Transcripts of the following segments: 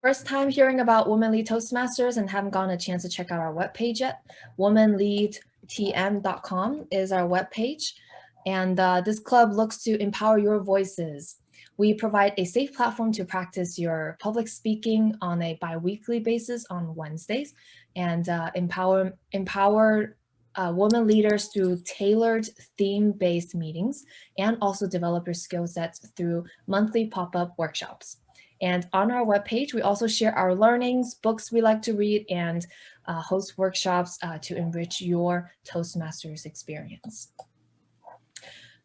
First time hearing Women Lead Toastmasters and haven't gotten a chance to check out our webpage yet, womenleadtm.com is our webpage. And this club looks to empower your voices. We provide a safe platform to practice your public speaking on a bi-weekly basis on Wednesdays, and empower women leaders through tailored theme-based meetings, and also develop your skill sets through monthly pop-up workshops. And on our webpage, we also share our learnings, books we like to read, and host workshops to enrich your Toastmasters experience.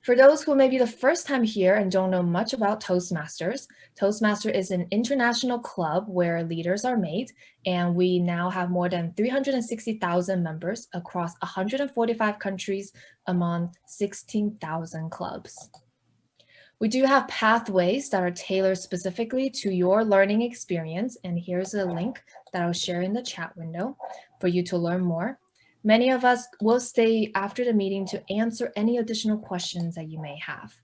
For those who may be the first time here and don't know much about Toastmasters, Toastmaster is an international club where leaders are made, and we now have more than 360,000 members across 145 countries among 16,000 clubs. We do have pathways that are tailored specifically to your learning experience, and here's a link that I'll share in the chat window for you to learn more. Many of us will stay after the meeting to answer any additional questions that you may have.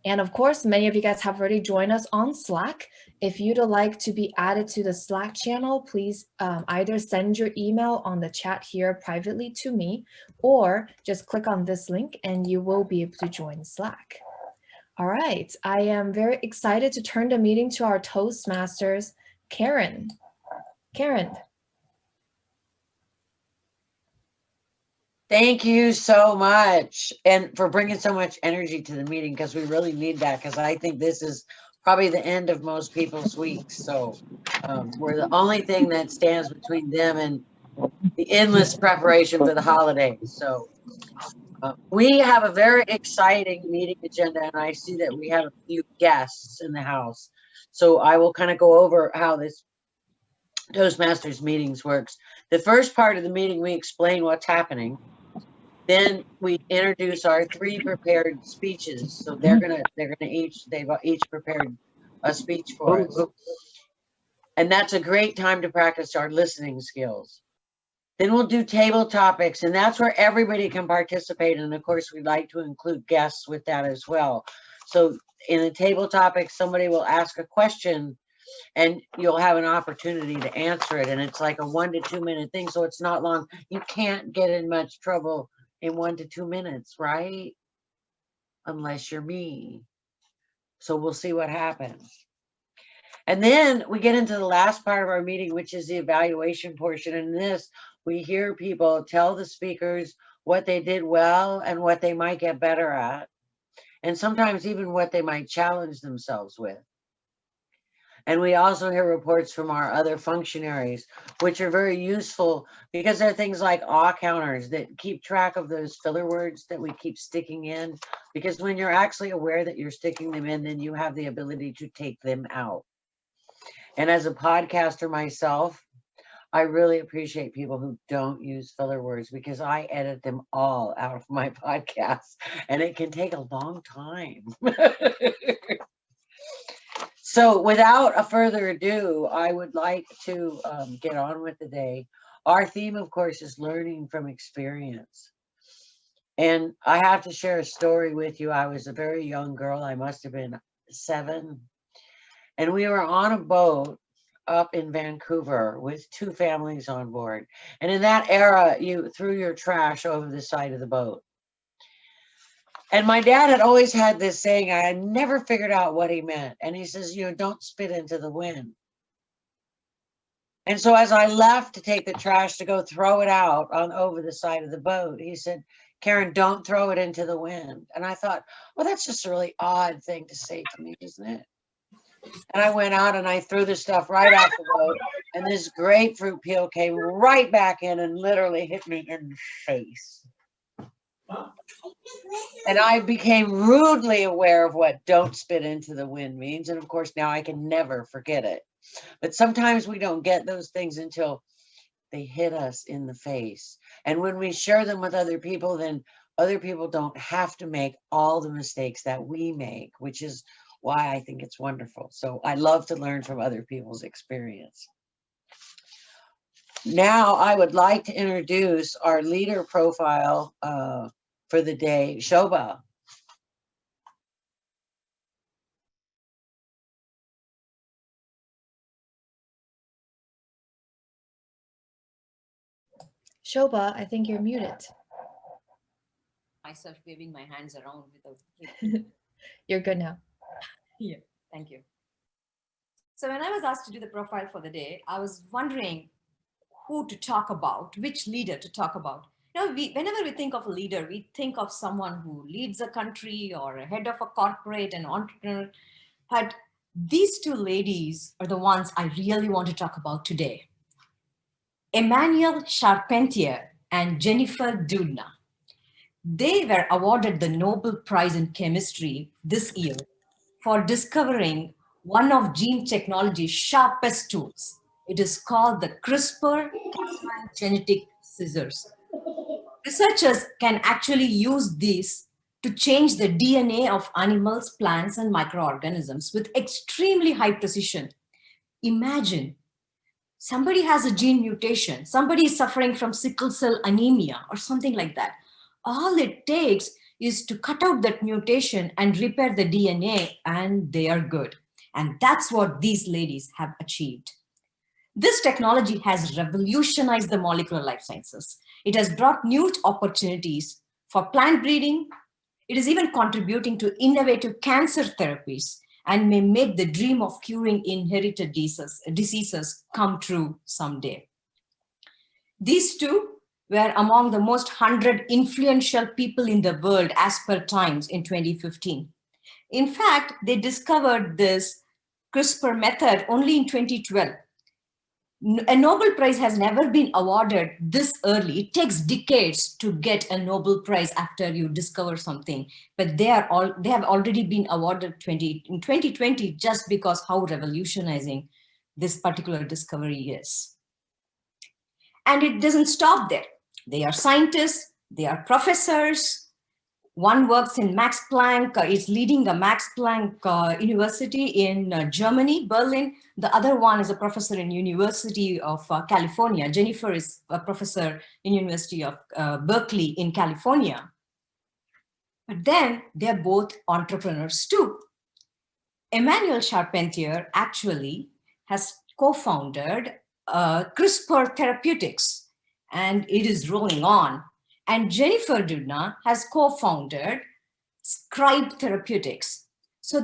And of course, many of you guys have already joined us on Slack. If you'd like to be added to the Slack channel, please either send your email on the chat here privately to me, or just click on this link and you will be able to join Slack. All right, I am very excited to turn the meeting to our Toastmasters, Karen. Karen. Thank you so much, and for bringing so much energy to the meeting, because we really need that, because I think this is probably the end of most people's weeks. So we're the only thing that stands between them and the endless preparation for the holidays. So we have a very exciting meeting agenda, and I see that we have a few guests in the house. So I will kind of go over how this Toastmasters meetings works. The first part of the meeting, we explain what's happening. Then we introduce our 3 prepared speeches. So they've each prepared a speech for us. And that's a great time to practice our listening skills. Then we'll do table topics, and that's where everybody can participate. And of course, we'd like to include guests with that as well. So in a table topic, somebody will ask a question and you'll have an opportunity to answer it. And it's like a 1 to 2 minute thing. So it's not long. You can't get in much trouble in 1 to 2 minutes, right? Unless you're me. So we'll see what happens. And then we get into the last part of our meeting, which is the evaluation portion. And in this, we hear people tell the speakers what they did well and what they might get better at, and sometimes even what they might challenge themselves with. And we also hear reports from our other functionaries, which are very useful because there are things like awe counters that keep track of those filler words that we keep sticking in. Because when you're actually aware that you're sticking them in, then you have the ability to take them out. And as a podcaster myself, I really appreciate people who don't use filler words, because I edit them all out of my podcasts, and it can take a long time. So without a further ado, I would like to get on with the day. Our theme, of course, is learning from experience. And I have to share a story with you. I was a very young girl. I must have been 7. And we were on a boat up in Vancouver with 2 families on board. And in that era, you threw your trash over the side of the boat. And my dad had always had this saying, I had never figured out what he meant. And he says, don't spit into the wind. And so as I left to take the trash to go throw it out over the side of the boat, he said, Karen, don't throw it into the wind. And I thought, well, that's just a really odd thing to say to me, isn't it? And I went out and I threw the stuff right off the boat. And this grapefruit peel came right back in and literally hit me in the face. And I became rudely aware of what don't spit into the wind means. And of course, now I can never forget it. But sometimes we don't get those things until they hit us in the face. And when we share them with other people, then other people don't have to make all the mistakes that we make, which is why I think it's wonderful. So I love to learn from other people's experience. Now I would like to introduce our leader profile for the day, Shobha. Shobha, I think you're muted. Myself waving my hands around without. You're good now. Yeah, thank you. So when I was asked to do the profile for the day, I was wondering who to talk about, which leader to talk about. Whenever we think of a leader, we think of someone who leads a country or a head of a corporate, an entrepreneur. But these two ladies are the ones I really want to talk about today. Emmanuelle Charpentier and Jennifer Doudna. They were awarded the Nobel Prize in Chemistry this year for discovering one of gene technology's sharpest tools. It is called the CRISPR-Cas9 genetic scissors. Researchers can actually use these to change the DNA of animals, plants, and microorganisms with extremely high precision. Imagine somebody has a gene mutation, somebody is suffering from sickle cell anemia or something like that. All it takes is to cut out that mutation and repair the DNA, and they are good. And that's what these ladies have achieved. This technology has revolutionized the molecular life sciences. It has brought new opportunities for plant breeding. It is even contributing to innovative cancer therapies and may make the dream of curing inherited diseases come true someday. These two were among the most 100 influential people in the world as per Times in 2015. In fact, they discovered this CRISPR method only in 2012. A Nobel Prize has never been awarded this early. It takes decades to get a Nobel Prize after you discover something, but they have already been awarded in 2020 just because how revolutionizing this particular discovery is. And it doesn't stop there. They are scientists, they are professors. One works in Max Planck, is leading the Max Planck University in Germany, Berlin. The other one is a professor in University of California. Jennifer is a professor in University of Berkeley in California. But then they're both entrepreneurs too. Emmanuelle Charpentier actually has co-founded CRISPR Therapeutics, and it is rolling on. And Jennifer Doudna has co-founded Scribe Therapeutics. So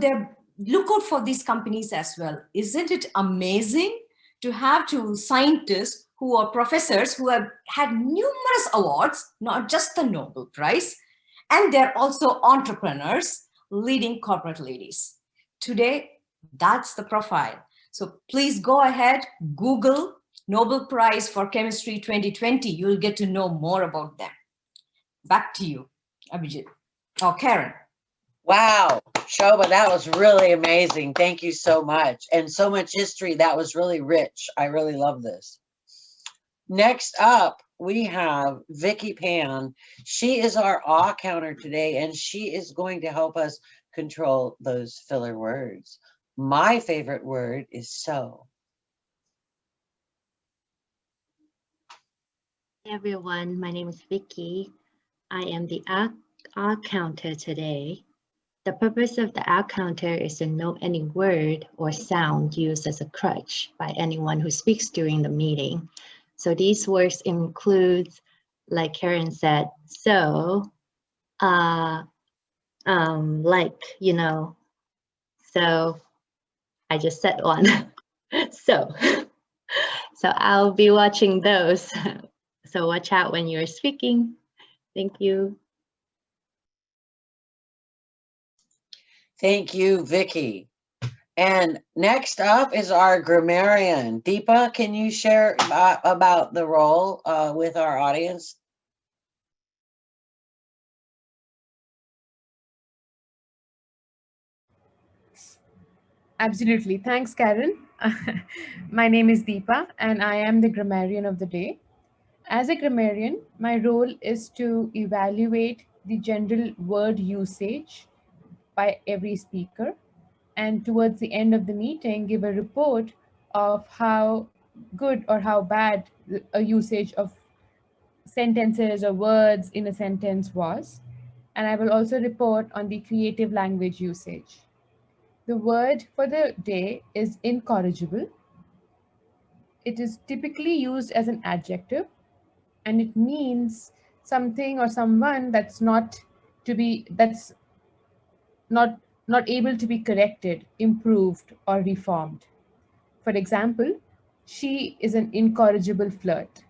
look out for these companies as well. Isn't it amazing to have two scientists who are professors who have had numerous awards, not just the Nobel Prize, and they're also entrepreneurs, leading corporate ladies. Today, that's the profile. So please go ahead, Google Nobel Prize for Chemistry 2020. You'll get to know more about them. Back to you, Abhijit. Oh, Karen. Wow, Shobha, that was really amazing. Thank you so much. And so much history. That was really rich. I really love this. Next up, we have Vicky Pan. She is our awe counter today, and she is going to help us control those filler words. My favorite word is so. Hey everyone, my name is Vicky. I am the awe counter today. The purpose of the awe counter is to note any word or sound used as a crutch by anyone who speaks during the meeting. So these words include, like Karen said, so, like, you know, so I just said one. So I'll be watching those. So watch out when you're speaking. Thank you. Thank you, Vicky. And next up is our grammarian. Deepa, can you share about the role with our audience? Absolutely. Thanks, Karen. My name is Deepa, and I am the grammarian of the day. As a grammarian, my role is to evaluate the general word usage by every speaker, and towards the end of the meeting, give a report of how good or how bad a usage of sentences or words in a sentence was. And I will also report on the creative language usage. The word for the day is incorrigible. It is typically used as an adjective. and it means something or someone that's not not able to be corrected, improved, or reformed. For example, she is an incorrigible flirt.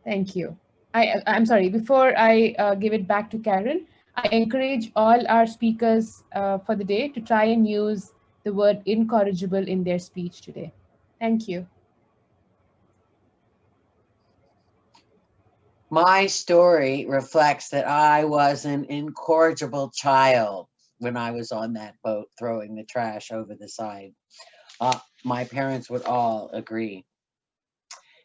Thank you. I'm sorry, before I give it back to Karen, I encourage all our speakers for the day to try and use the word incorrigible in their speech today. Thank you. My story reflects that I was an incorrigible child when I was on that boat throwing the trash over the side. My parents would all agree.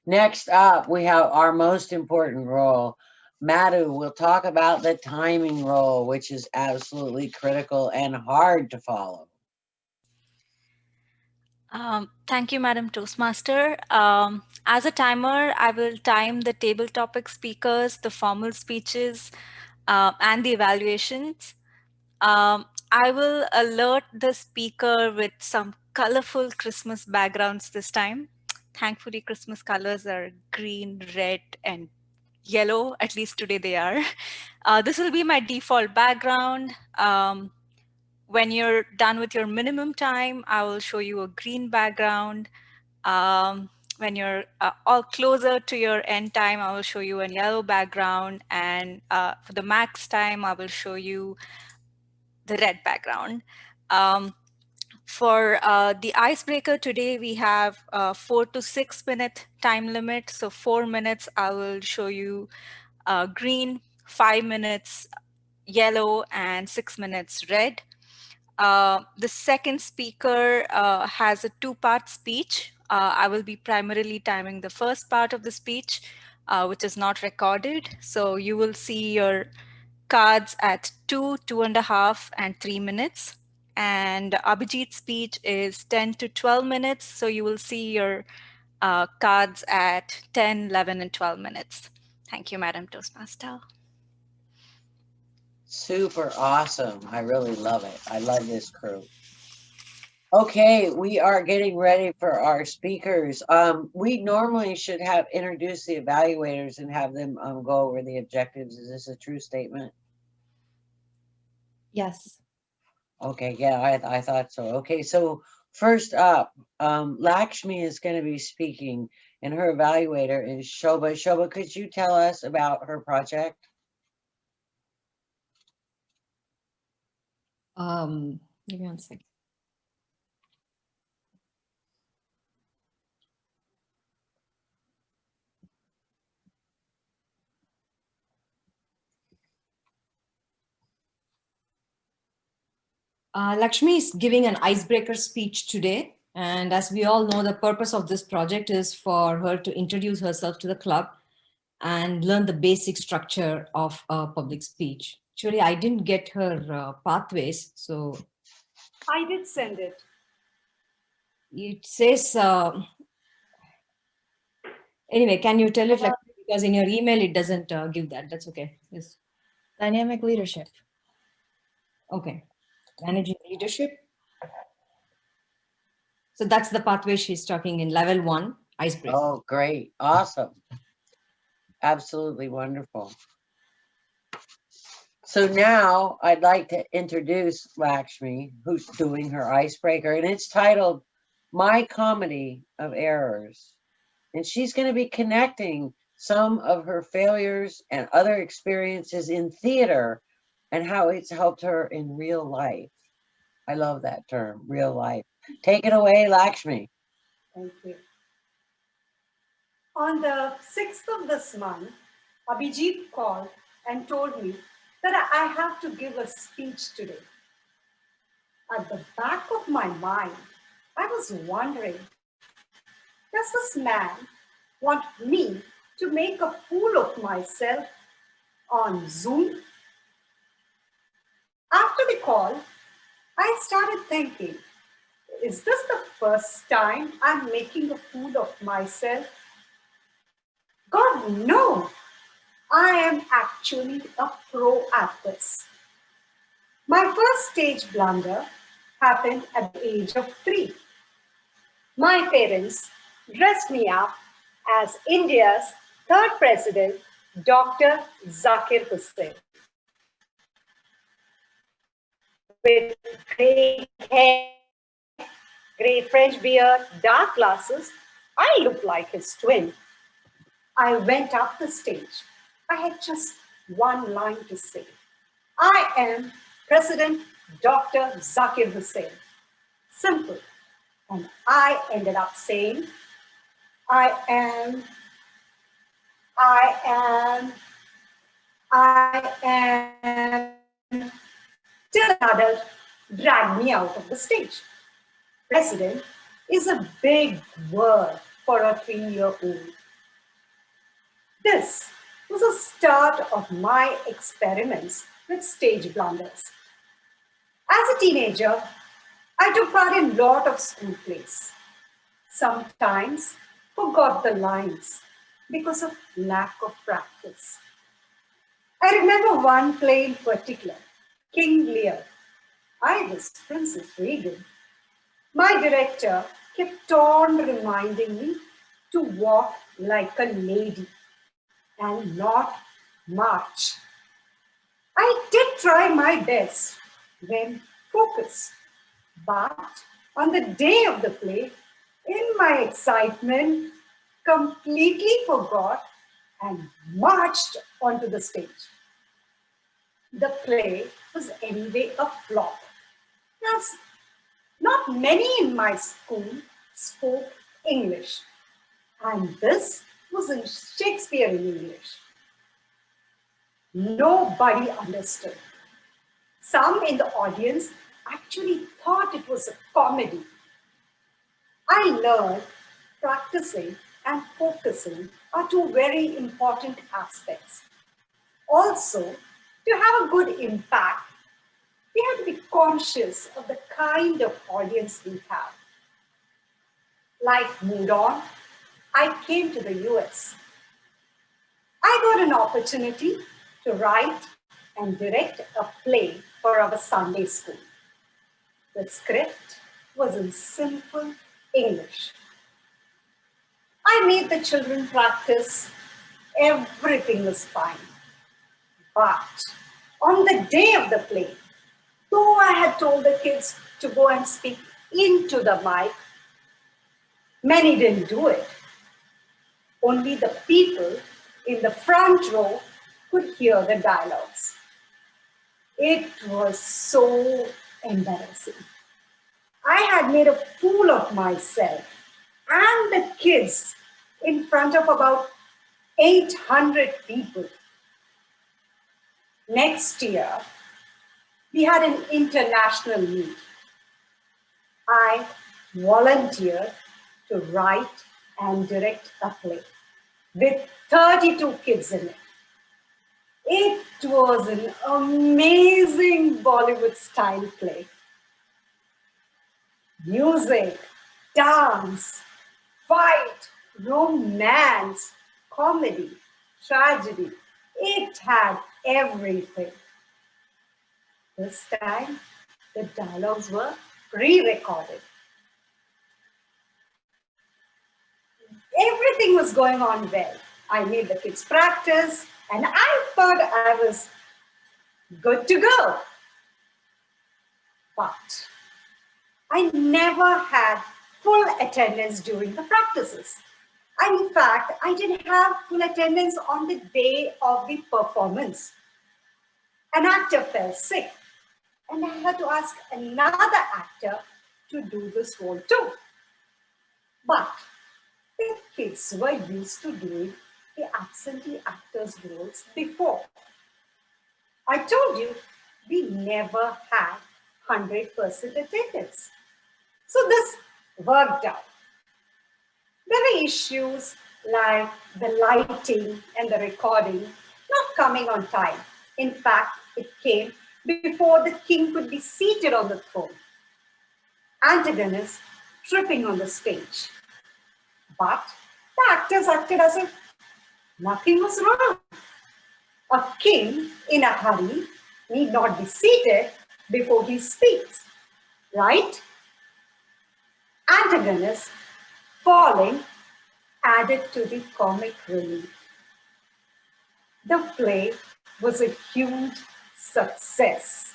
Next up, we have our most important role. Madhu will talk about the timing role, which is absolutely critical and hard to follow. Thank you, Madam Toastmaster. As a timer, I will time the table topic speakers, the formal speeches, and the evaluations. I will alert the speaker with some colorful Christmas backgrounds this time. Thankfully, Christmas colors are green, red, and yellow. At least today they are. This will be my default background. When you're done with your minimum time, I will show you a green background. When you're all closer to your end time, I will show you a yellow background. And for the max time, I will show you the red background. For the icebreaker today, we have a 4 to 6 minute time limit. So 4 minutes, I will show you green, 5 minutes yellow, and 6 minutes red. The second speaker has a two-part speech. I will be primarily timing the first part of the speech, which is not recorded. So you will see your cards at 2, 2.5, and 3 minutes. And Abhijit's speech is 10 to 12 minutes. So you will see your cards at 10, 11, and 12 minutes. Thank you, Madam Toastmaster. Super awesome. I really love it. I love this crew. Okay, we are getting ready for our speakers. We normally should have introduced the evaluators and have them go over the objectives. Is this a true statement? Yes. Okay, yeah, I thought so. Okay, so first up, Lakshmi is going to be speaking, and her evaluator is Shobha. Shobha, could you tell us about her project? Give me 1 second. Lakshmi is giving an icebreaker speech today. And as we all know, the purpose of this project is for her to introduce herself to the club and learn the basic structure of public speech. Actually, I didn't get her pathways, so. I did send it. It says, anyway, can you tell it, like, because in your email, it doesn't give that. That's okay. Yes. Dynamic leadership. Okay. Managing leadership. So that's the pathway she's talking in level 1, icebreaker. Oh, great. Awesome. Absolutely wonderful. So now I'd like to introduce Lakshmi, who's doing her icebreaker, and it's titled My Comedy of Errors. And she's going to be connecting some of her failures and other experiences in theater and how it's helped her in real life. I love that term, real life. Take it away, Lakshmi. Thank you. On the 6th of this month, Abhijit called and told me that I have to give a speech today. At the back of my mind, I was wondering, does this man want me to make a fool of myself on Zoom? After the call, I started thinking, is this the first time I'm making a fool of myself? God, no! I am actually a pro at this. My first stage blunder happened at the age of 3. My parents dressed me up as India's third president, Dr. Zakir Hussain. With gray hair, gray French beard, dark glasses, I looked like his twin. I went up the stage. I had just one line to say. I am President Dr. Zakir Hussain. Simple. And I ended up saying, I am, till another dragged me out of the stage. President is a big word for a 3-year-old. This was the start of my experiments with stage blunders. As a teenager, I took part in a lot of school plays. Sometimes forgot the lines because of lack of practice. I remember one play in particular, King Lear. I was Princess Regan. My director kept on reminding me to walk like a lady and not march. I did try my best when focused, but on the day of the play, in my excitement, completely forgot and marched onto the stage. The play was anyway a flop. Yes, not many in my school spoke English, and this was in Shakespearean English. Nobody understood. Some in the audience actually thought it was a comedy. I learned practicing and focusing are two very important aspects. Also, to have a good impact, we have to be conscious of the kind of audience we have. Life moved on. I came to the US. I got an opportunity to write and direct a play for our Sunday school. The script was in simple English. I made the children practice. Everything was fine. But on the day of the play, though I had told the kids to go and speak into the mic, many didn't do it. Only the people in the front row could hear the dialogues. It was so embarrassing. I had made a fool of myself and the kids in front of about 800 people. Next year, we had an international meet. I volunteered to write and direct a play with 32 kids in it. It was an amazing Bollywood-style play. Music, dance, fight, romance, comedy, tragedy. It had everything. This time, the dialogues were pre-recorded. Everything was going on well. I made the kids practice, and I thought I was good to go. But I never had full attendance during the practices. And in fact, I didn't have full attendance on the day of the performance. An actor fell sick, and I had to ask another actor to do this role too. But the kids were used to doing the absentee actors' roles before. I told you, we never had 100% attendance. So this worked out. There were issues like the lighting and the recording not coming on time. In fact, it came before the king could be seated on the throne. Antagonist tripping on the stage. But the actors acted as if nothing was wrong. A king in a hurry need not be seated before he speaks, right? Antagonist falling added to the comic relief. The play was a huge success.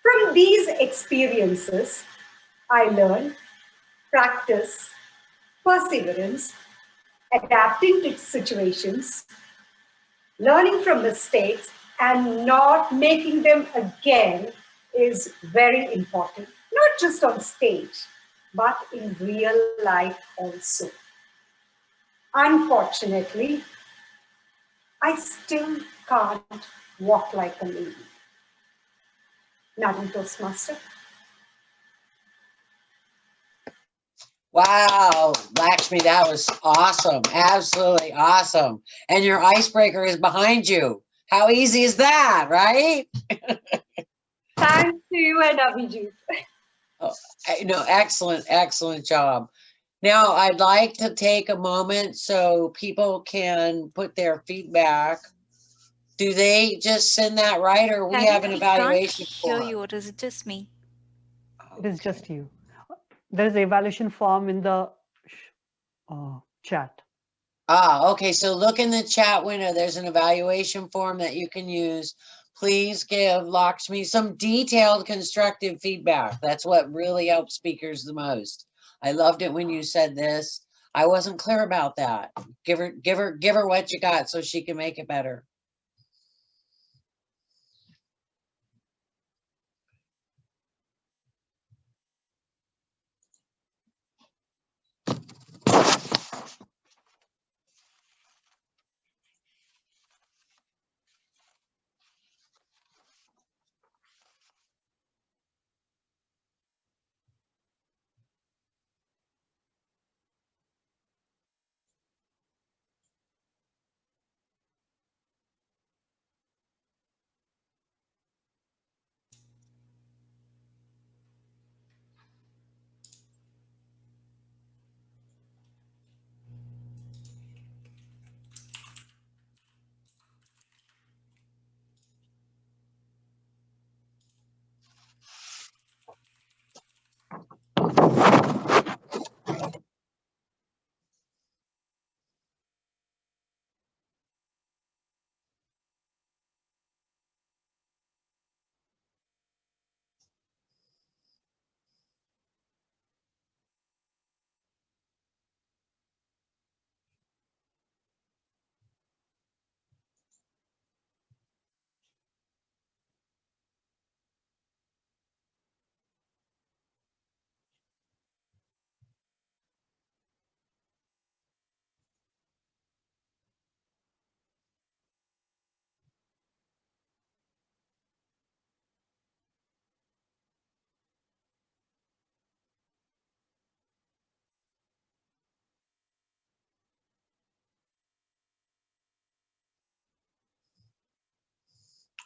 From these experiences, I learned practice, perseverance, adapting to situations, learning from mistakes, and not making them again is very important, not just on stage, but in real life also. Unfortunately, I still can't walk like a lady. Madam Toastmaster. Wow, Lakshmi, that was awesome. Absolutely awesome. And your icebreaker is behind you. How easy is that, right? Thanks to you and Abhijit. No, excellent, excellent job. Now, I'd like to take a moment so people can put their feedback. Do they just send that right, or we have an Darren, we can't evaluation hear form? you, or is it just me? It is just you. There is an evaluation form in the chat. Ah, okay, so look in the chat window. There's an evaluation form that you can use. Please give Lakshmi some detailed constructive feedback. That's what really helps speakers the most. I loved it when you said this. I wasn't clear about that. Give her what you got so she can make it better.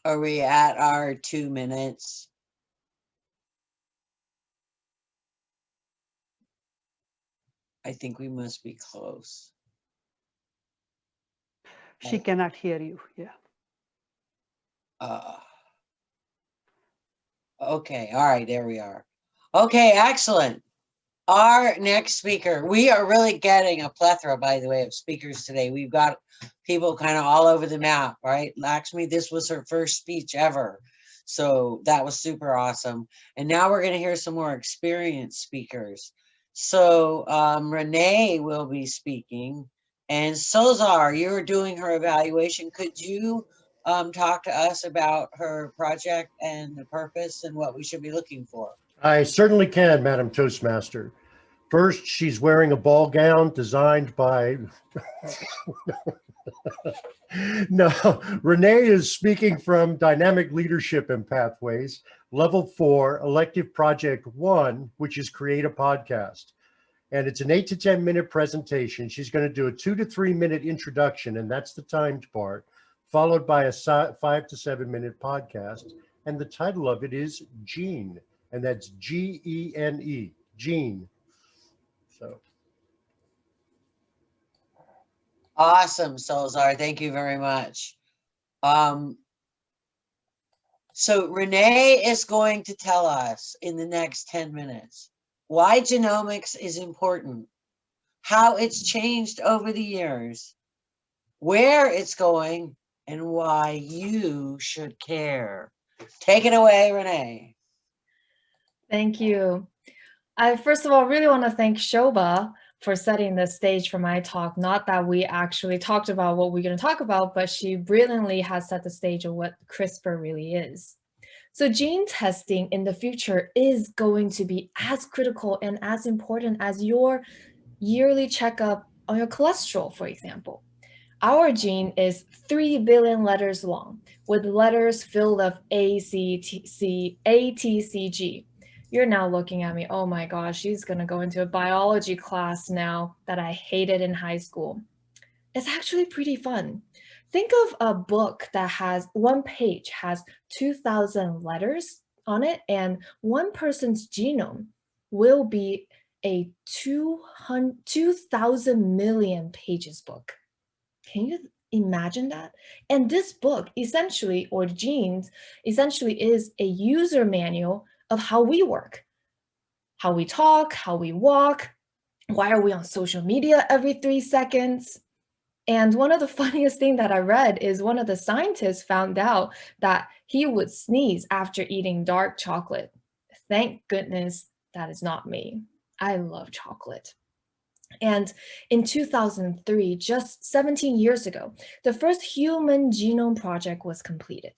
Are we at our 2 minutes? I think we must be close. She cannot hear you. Yeah. Okay, all right, there we are. Okay, excellent. Our next speaker, we are really getting a plethora, by the way, of speakers today. We've got people kind of all over the map, right? Lakshmi, this was her first speech ever. So that was super awesome. And now we're going to hear some more experienced speakers. So Renee will be speaking. And Sozar, you're doing her evaluation. Could you talk to us about her project and the purpose and what we should be looking for? I certainly can, Madam Toastmaster. First, she's wearing a ball gown designed by... No, Renee is speaking from Dynamic Leadership and Pathways, Level 4, Elective Project 1, which is Create a Podcast. And it's an 8 to 10 minute presentation. She's going to do a 2 to 3 minute introduction, and that's the timed part, followed by a 5 to 7 minute podcast. And the title of it is Gene, and that's Gene, Gene. So. Awesome, Solzar. Thank you very much. So Renee is going to tell us in the next 10 minutes why genomics is important, how it's changed over the years, where it's going, and why you should care. Take it away, Renee. Thank you. I first of all really want to thank Shobha for setting the stage for my talk. Not that we actually talked about what we're going to talk about, but she brilliantly has set the stage of what CRISPR really is. So gene testing in the future is going to be as critical and as important as your yearly checkup on your cholesterol, for example. Our gene is 3 billion letters long, with letters filled of A, C, T, C, A, T, C, G. You're now looking at me, oh my gosh, she's gonna go into a biology class now that I hated in high school. It's actually pretty fun. Think of a book that has one page has 2,000 letters on it, and one person's genome will be a 2,000 million pages book. Can you imagine that? And this book essentially, or genes, essentially is a user manual of how we work, how we talk, how we walk, why are we on social media every 3 seconds? And one of the funniest things that I read is one of the scientists found out that he would sneeze after eating dark chocolate. Thank goodness that is not me. I love chocolate. And in 2003, just 17 years ago, the first human genome project was completed.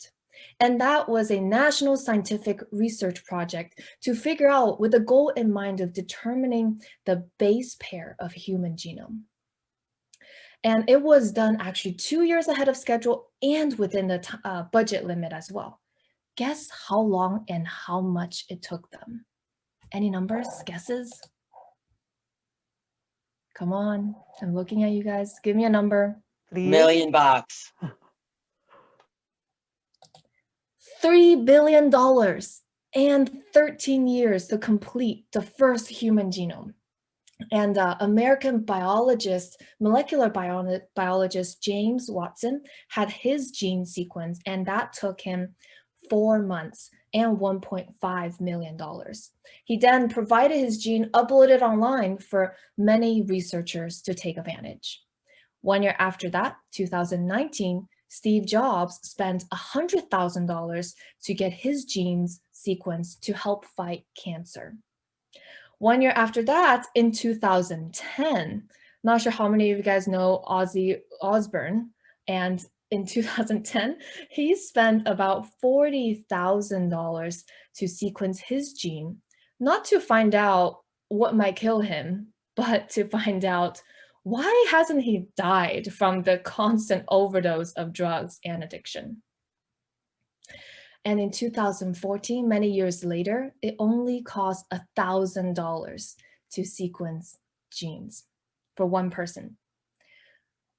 And that was a national scientific research project to figure out with the goal in mind of determining the base pair of human genome. And it was done actually 2 years ahead of schedule and within the budget limit as well. Guess how long and how much it took them? Any numbers, guesses? Come on, I'm looking at you guys. Give me a number. $1 million. $3 billion and 13 years to complete the first human genome. And American biologist, molecular biologist James Watson had his gene sequenced, and that took him 4 months and $1.5 million. He then provided his gene uploaded online for many researchers to take advantage. 1 year after that, 2019, Steve Jobs spent $100,000 to get his genes sequenced to help fight cancer. 1 year after that, in 2010, not sure how many of you guys know Ozzy Osbourne, and in 2010, he spent about $40,000 to sequence his gene, not to find out what might kill him, but to find out why hasn't he died from the constant overdose of drugs and addiction. And in 2014, many years later, it only cost $1,000 to sequence genes for one person.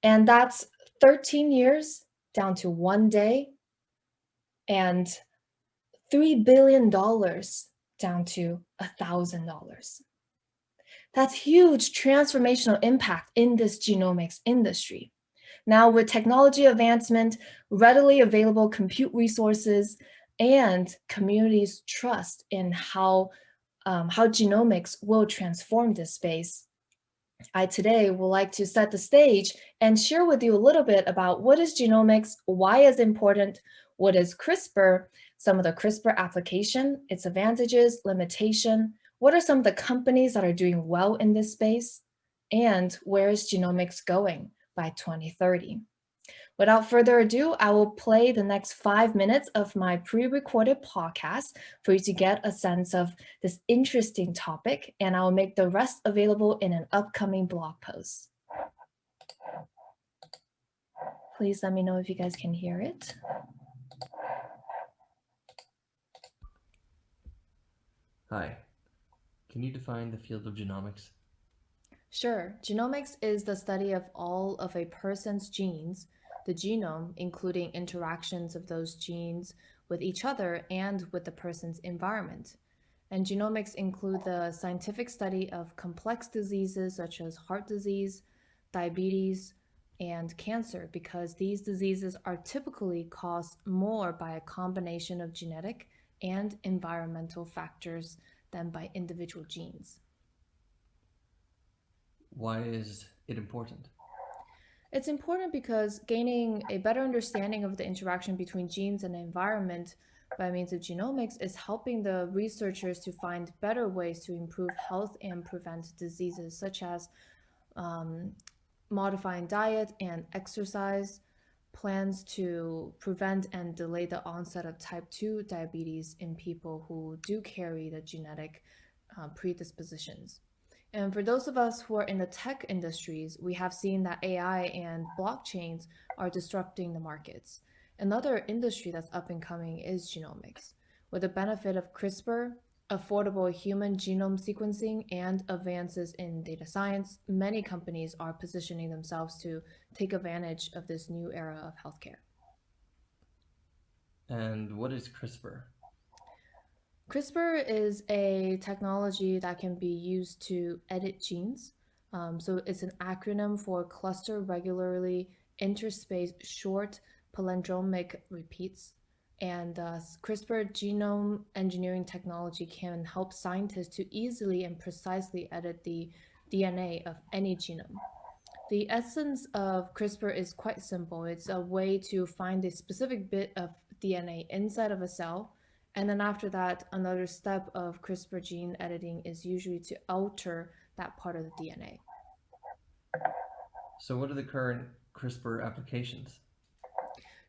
And that's 13 years down to 1 day, and $3 billion down to $1,000. That's huge transformational impact in this genomics industry. Now, with technology advancement, readily available compute resources, and communities' trust in how genomics will transform this space, I today would like to set the stage and share with you a little bit about what is genomics, why it's important, what is CRISPR, some of the CRISPR application, its advantages, limitation, what are some of the companies that are doing well in this space, and where is genomics going by 2030. Without further ado, I will play the next 5 minutes of my pre-recorded podcast for you to get a sense of this interesting topic, and I will make the rest available in an upcoming blog post. Please let me know if you guys can hear it. Hi, can you define the field of genomics? Sure. Genomics is the study of all of a person's genes, the genome, including interactions of those genes with each other and with the person's environment. And genomics include the scientific study of complex diseases such as heart disease, diabetes, and cancer, because these diseases are typically caused more by a combination of genetic and environmental factors than by individual genes. Why is it important? It's important because gaining a better understanding of the interaction between genes and the environment by means of genomics is helping the researchers to find better ways to improve health and prevent diseases such as um, modifying diet and exercise, plans to prevent and delay the onset of type 2 diabetes in people who do carry the genetic predispositions. And for those of us who are in the tech industries, we have seen that AI and blockchains are disrupting the markets. Another industry that's up and coming is genomics. With the benefit of CRISPR, affordable human genome sequencing, and advances in data science, many companies are positioning themselves to take advantage of this new era of healthcare. And what is CRISPR? CRISPR is a technology that can be used to edit genes. So it's an acronym for cluster regularly interspaced short palindromic repeats. And CRISPR genome engineering technology can help scientists to easily and precisely edit the DNA of any genome. The essence of CRISPR is quite simple. It's a way to find a specific bit of DNA inside of a cell. And then after that, another step of CRISPR gene editing is usually to alter that part of the DNA. So what are the current CRISPR applications?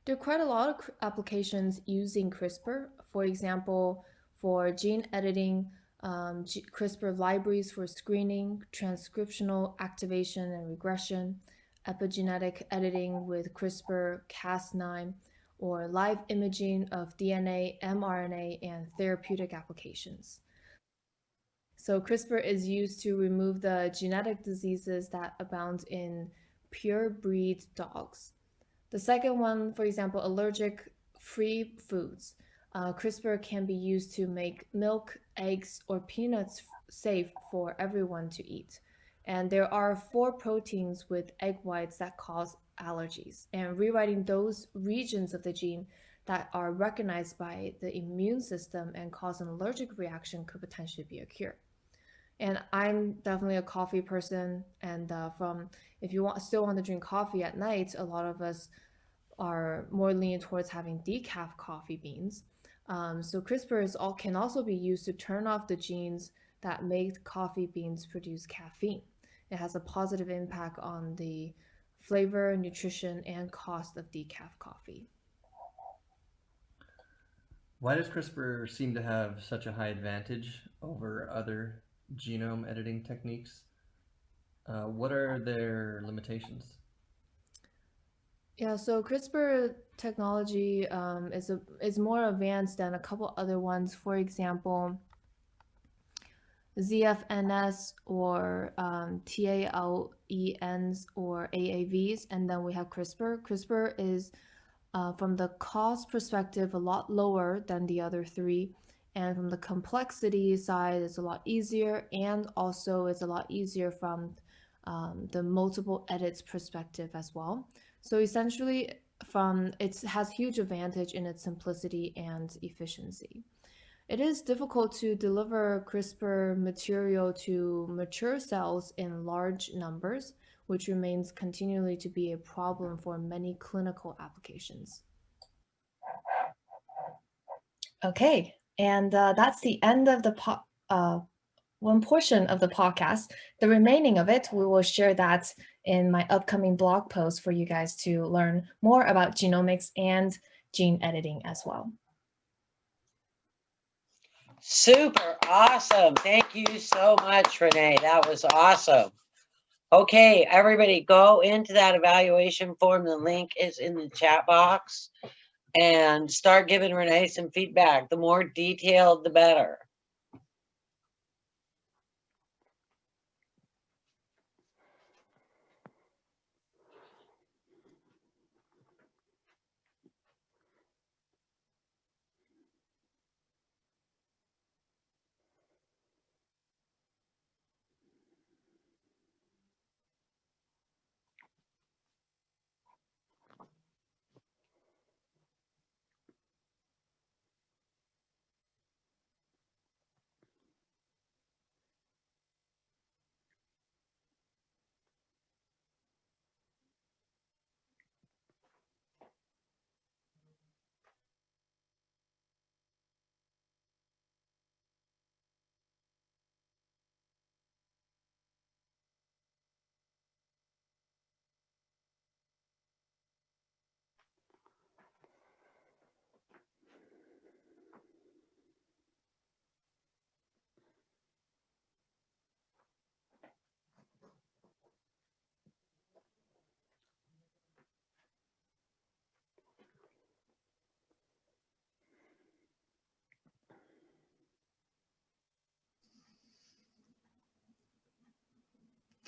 There are quite a lot of applications using CRISPR. For example, for gene editing, CRISPR libraries for screening, transcriptional activation and regression, epigenetic editing with CRISPR-Cas9, or live imaging of DNA, mRNA, and therapeutic applications. So CRISPR is used to remove the genetic diseases that abound in pure breed dogs. The second one, for example, allergic-free foods. CRISPR can be used to make milk, eggs, or peanuts safe for everyone to eat. And there are 4 proteins with egg whites that cause allergies. And rewriting those regions of the gene that are recognized by the immune system and cause an allergic reaction could potentially be a cure. And I'm definitely a coffee person. And if you still want to drink coffee at night, a lot of us are more leaning towards having decaf coffee beans. So CRISPR can also be used to turn off the genes that make coffee beans produce caffeine. It has a positive impact on the flavor, nutrition, and cost of decaf coffee. Why does CRISPR seem to have such a high advantage over other genome editing techniques? What are their limitations? Yeah, so CRISPR technology is more advanced than a couple other ones. For example, ZFNS or TALENs or AAVs, and then we have CRISPR. CRISPR is, from the cost perspective, a lot lower than the other 3. And from the complexity side, it's a lot easier, and also it's a lot easier from the multiple edits perspective as well. So essentially, it has huge advantage in its simplicity and efficiency. It is difficult to deliver CRISPR material to mature cells in large numbers, which remains continually to be a problem for many clinical applications. Okay, and that's the end of the one portion of the podcast. The remaining of it, we will share that in my upcoming blog post for you guys to learn more about genomics and gene editing as well. Super awesome. Thank you so much, Renee. That was awesome. Okay, everybody go into that evaluation form. The link is in the chat box and start giving Renee some feedback. The more detailed, the better.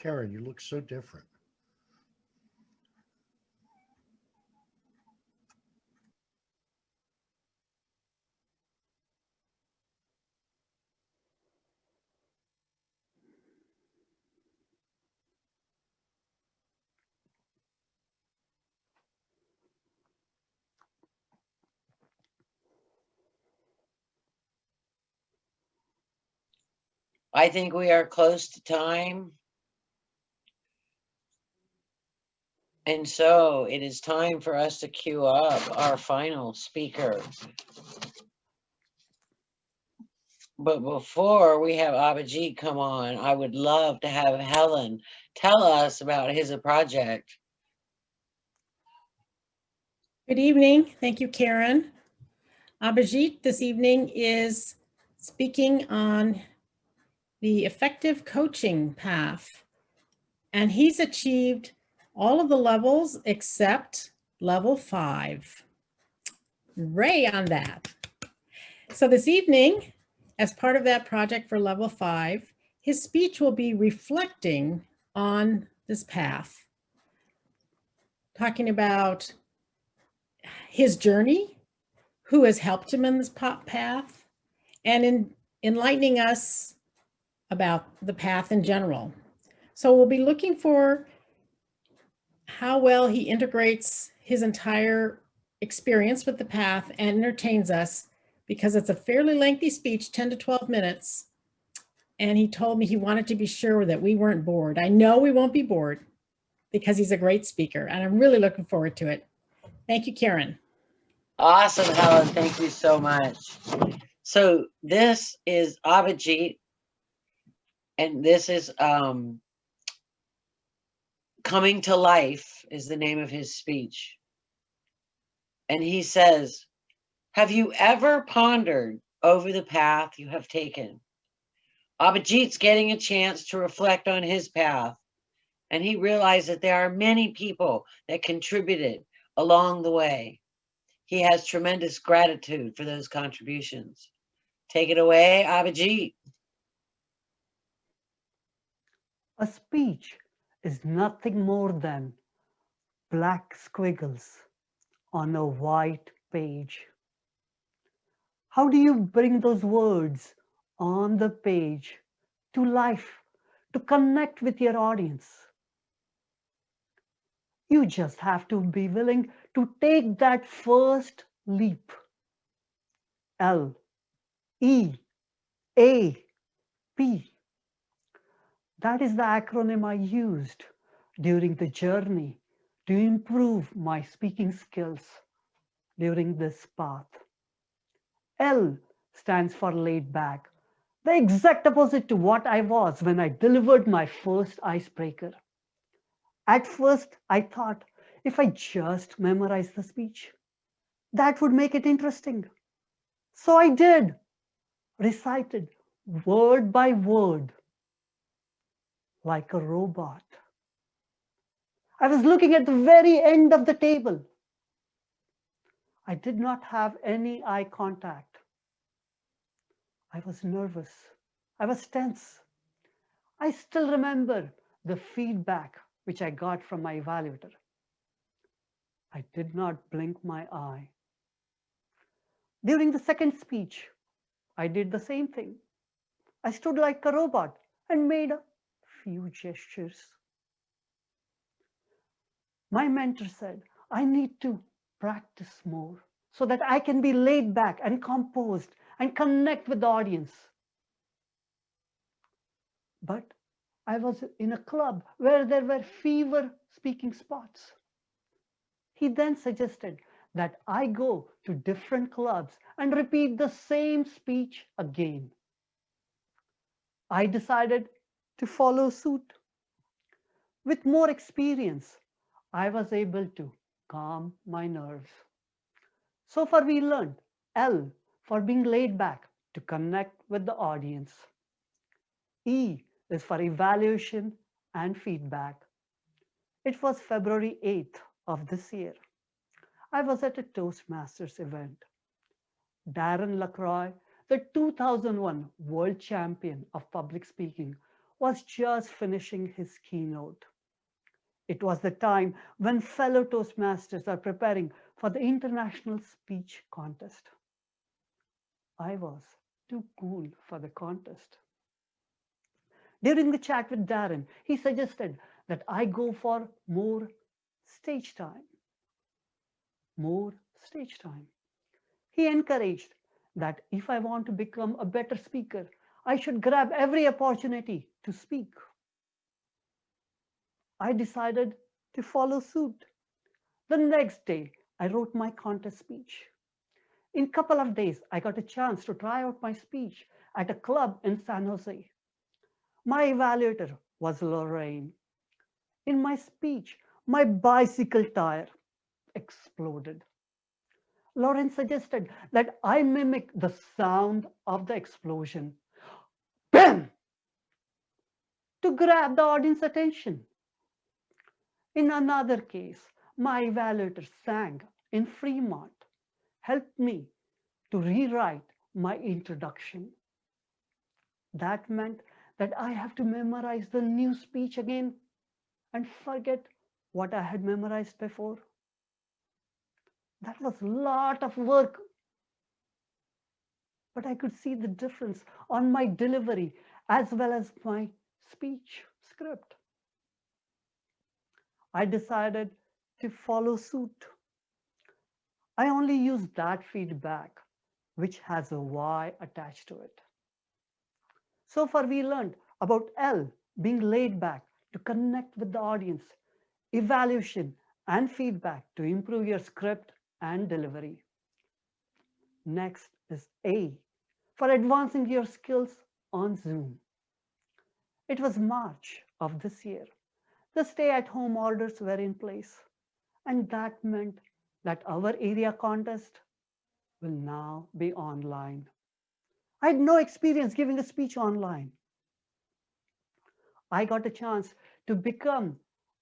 Karen, you look so different. I think we are close to time. And so it is time for us to queue up our final speaker. But before we have Abhijit come on, I would love to have Helen tell us about his project. Good evening. Thank you, Karen. Abhijit this evening is speaking on the effective coaching path, and he's achieved all of the levels except level 5. Hooray on that. So this evening, as part of that project for level 5, his speech will be reflecting on this path, talking about his journey, who has helped him in this path, and in enlightening us about the path in general. So we'll be looking for how well he integrates his entire experience with the path and entertains us, because it's a fairly lengthy speech, 10 to 12 minutes. And he told me he wanted to be sure that we weren't bored. I know we won't be bored because he's a great speaker, and I'm really looking forward to it. Thank you, Karen. Awesome, Helen. Thank you so much. So this is Abhijit, and this is Coming to Life is the name of his speech. And he says, have you ever pondered over the path you have taken? Abhijit's getting a chance to reflect on his path, and he realized that there are many people that contributed along the way. He has tremendous gratitude for those contributions. Take it away, Abhijit. A speech is nothing more than black squiggles on a white page. How do you bring those words on the page to life, to connect with your audience? You just have to be willing to take that first leap. L.E.A.D. That is the acronym I used during the journey to improve my speaking skills during this path. L stands for laid back, the exact opposite to what I was when I delivered my first icebreaker. At first, I thought if I just memorized the speech, that would make it interesting. So I did, recited word by word, like a robot. I was looking at the very end of the table. I did not have any eye contact. I was nervous. I was tense. I still remember the feedback which I got from my evaluator. I did not blink my eye. During the second speech, I did the same thing. I stood like a robot and made a few gestures. My mentor said, I need to practice more so that I can be laid back and composed and connect with the audience. But I was in a club where there were fewer speaking spots. He then suggested that I go to different clubs and repeat the same speech again. I decided to follow suit. With more experience, I was able to calm my nerves. So far we learned L for being laid back to connect with the audience. E is for evaluation and feedback. It was February 8th of this year. I was at a Toastmasters event. Darren Lacroix, the 2001 world champion of public speaking, was just finishing his keynote. It was the time when fellow Toastmasters are preparing for the International Speech Contest. I was too cool for the contest. During the chat with Darren, he suggested that I go for more stage time. More stage time. He encouraged that if I want to become a better speaker, I should grab every opportunity to speak. I decided to follow suit. The next day, I wrote my contest speech. In a couple of days, I got a chance to try out my speech at a club in San Jose. My evaluator was Lorraine. In my speech, my bicycle tire exploded. Lorraine suggested that I mimic the sound of the explosion. Bam! To grab the audience attention. In another case, my evaluator sang in Fremont, helped me to rewrite my introduction. That meant that I have to memorize the new speech again and forget what I had memorized before. That was a lot of work, but I could see the difference on my delivery as well as my speech script. I decided to follow suit. I only use that feedback which has a Y attached to it. So far we learned about L being laid back to connect with the audience, evaluation and feedback to improve your script and delivery. Next is A for advancing your skills on Zoom. It was March of this year. The stay-at-home orders were in place, and that meant that our area contest will now be online. I had no experience giving a speech online. I got a chance to become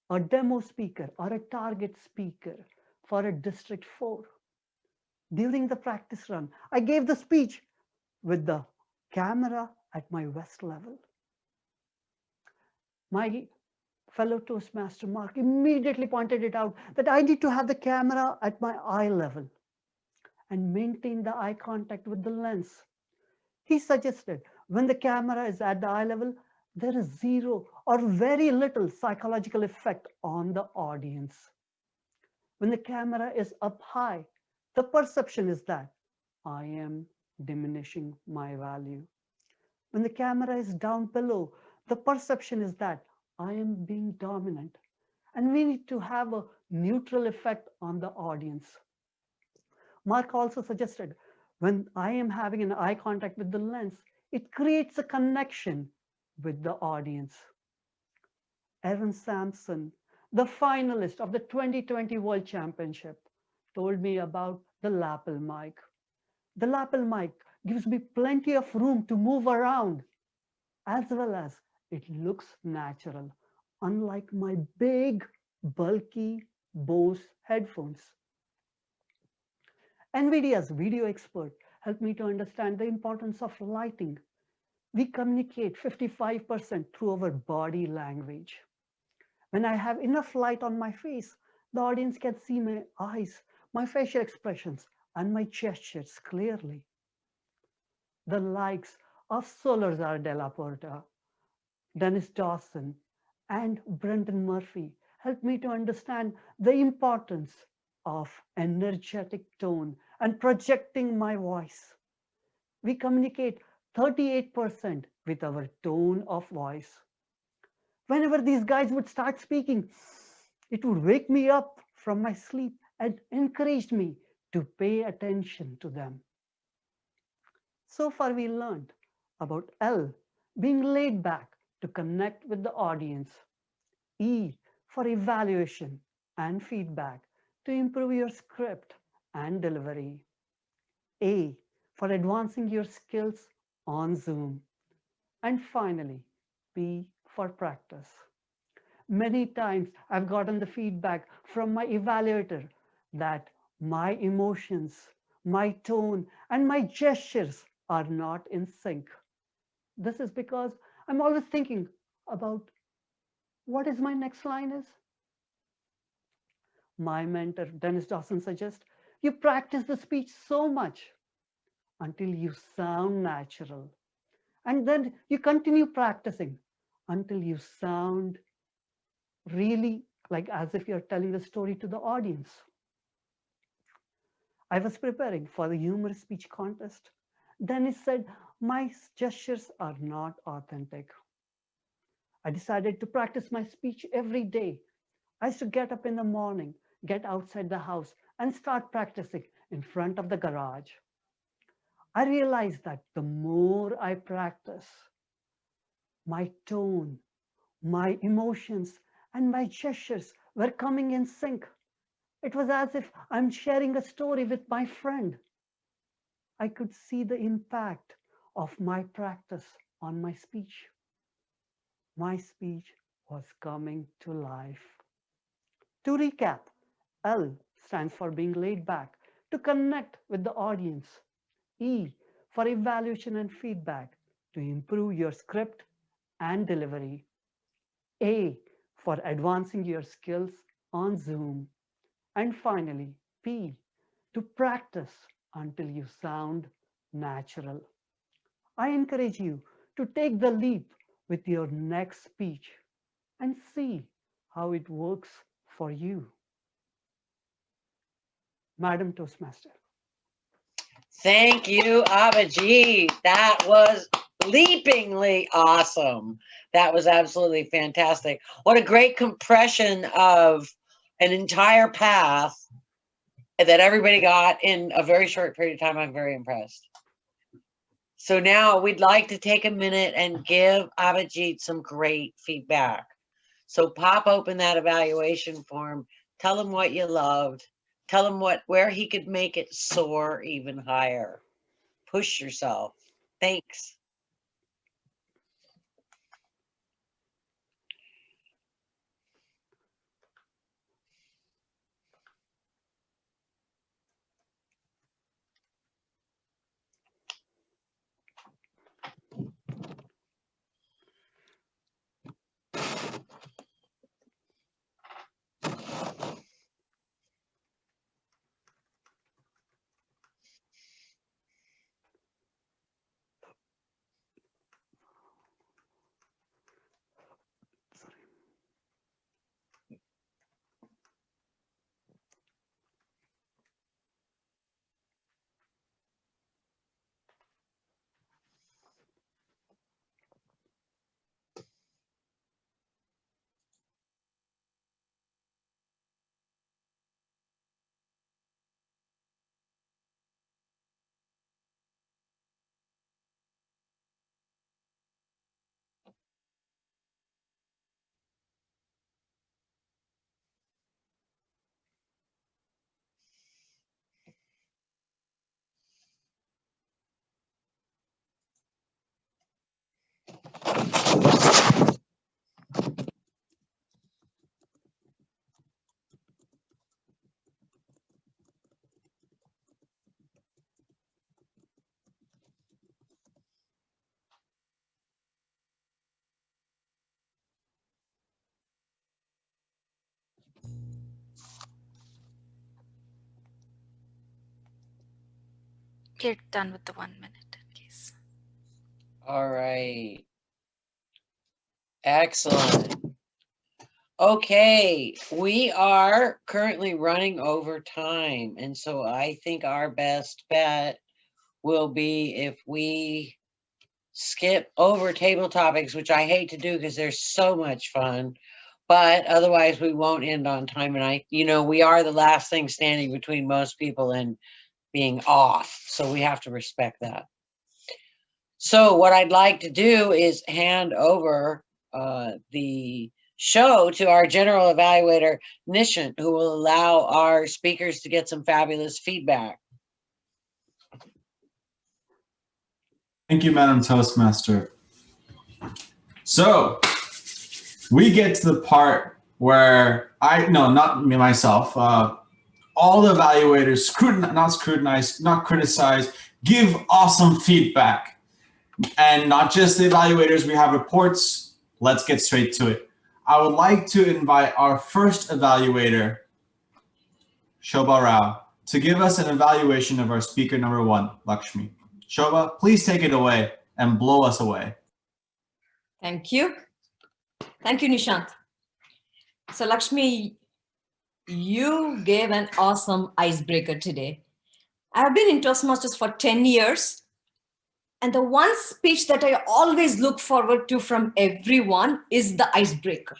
a demo speaker or a target speaker for a District 4. During the practice run, I gave the speech with the camera at my waist level. My fellow Toastmaster Mark immediately pointed it out that I need to have the camera at my eye level and maintain the eye contact with the lens. He suggested when the camera is at the eye level, there is zero or very little psychological effect on the audience. When the camera is up high, the perception is that I am diminishing my value. When the camera is down below, the perception is that I am being dominant. And we need to have a neutral effect on the audience. Mark also suggested when I am having an eye contact with the lens, it creates a connection with the audience. Evan Sampson, the finalist of the 2020 World Championship, told me about the lapel mic. The lapel mic gives me plenty of room to move around, as well as it looks natural, unlike my big, bulky Bose headphones. NVIDIA's video expert helped me to understand the importance of lighting. We communicate 55% through our body language. When I have enough light on my face, the audience can see my eyes, my facial expressions, and my gestures clearly. The likes of Solazar de la Porta, Dennis Dawson, and Brendan Murphy helped me to understand the importance of energetic tone and projecting my voice. We communicate 38% with our tone of voice. Whenever these guys would start speaking, it would wake me up from my sleep and encouraged me to pay attention to them. So far we learned about L being laid back to connect with the audience, E for evaluation and feedback to improve your script and delivery, A for advancing your skills on Zoom, and finally, P for practice. Many times I've gotten the feedback from my evaluator that my emotions, my tone, and my gestures are not in sync. This is because I'm always thinking about what is my next line is. My mentor, Dennis Dawson, suggests you practice the speech so much until you sound natural. And then you continue practicing until you sound really like as if you're telling the story to the audience. I was preparing for the humorous speech contest. Dennis said, my gestures are not authentic. I decided to practice my speech every day. I used to get up in the morning, get outside the house, and start practicing in front of the garage. I realized that the more I practice, my tone, my emotions, and my gestures were coming in sync. It was as if I'm sharing a story with my friend. I could see the impact of my practice on my speech. My speech was coming to life. To recap, L stands for being laid back, to connect with the audience. E for evaluation and feedback, to improve your script and delivery. A for advancing your skills on Zoom. And finally, P, to practice until you sound natural. I encourage you to take the leap with your next speech and see how it works for you. Madam Toastmaster. Thank you, Abhijit. That was leapingly awesome. That was absolutely fantastic. What a great compression of an entire path that everybody got in a very short period of time. I'm very impressed. So now we'd like to take a minute and give Abhijit some great feedback. So pop open that evaluation form. Tell him what you loved. Tell him where he could make it soar even higher. Push yourself. Thanks. We're done with the 1 minute in case. All right. Excellent. Okay, we are currently running over time. And so I think our best bet will be if we skip over table topics, which I hate to do because they're so much fun, but otherwise we won't end on time. And we are the last thing standing between most people and being off. So we have to respect that. So what I'd like to do is hand over the show to our general evaluator, Nishant, who will allow our speakers to get some fabulous feedback. Thank you, Madam Toastmaster. So we get to the part where not me, myself, all the evaluators not criticize, give awesome feedback. And not just the evaluators, we have reports Let's get straight to it. I would like to invite our first evaluator, Shobha Rao, to give us an evaluation of our speaker number 1, Lakshmi. Shobha, please take it away and blow us away. Thank you. Thank you, Nishant. So Lakshmi, you gave an awesome icebreaker today. I've been in Toastmasters for 10 years. And the one speech that I always look forward to from everyone is the icebreaker,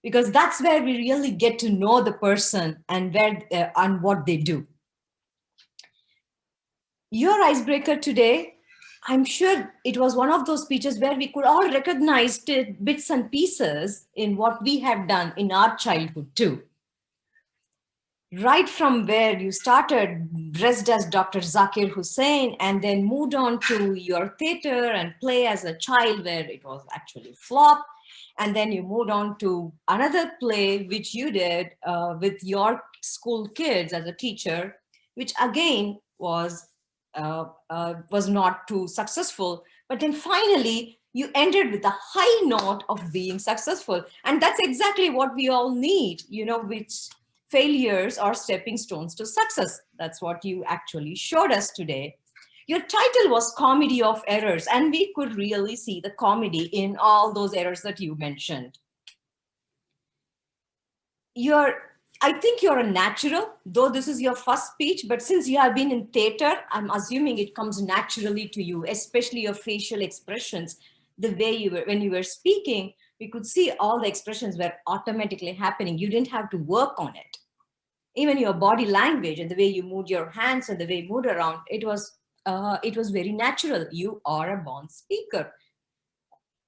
because that's where we really get to know the person and and what they do. Your icebreaker today, I'm sure it was one of those speeches where we could all recognize bits and pieces in what we have done in our childhood too. Right from where you started dressed as Dr. Zakir Hussain and then moved on to your theater and play as a child where it was actually flop. And then you moved on to another play which you did with your school kids as a teacher, which again was not too successful. But then finally, you ended with a high note of being successful. And that's exactly what we all need, which failures are stepping stones to success. That's what you actually showed us today. Your title was Comedy of Errors, and we could really see the comedy in all those errors that you mentioned. I think you're a natural, though this is your first speech, but since you have been in theater, I'm assuming it comes naturally to you, especially your facial expressions. The way when you were speaking, we could see all the expressions were automatically happening. You didn't have to work on it. Even your body language and the way you moved your hands and the way you moved around, it was very natural. You are a born speaker.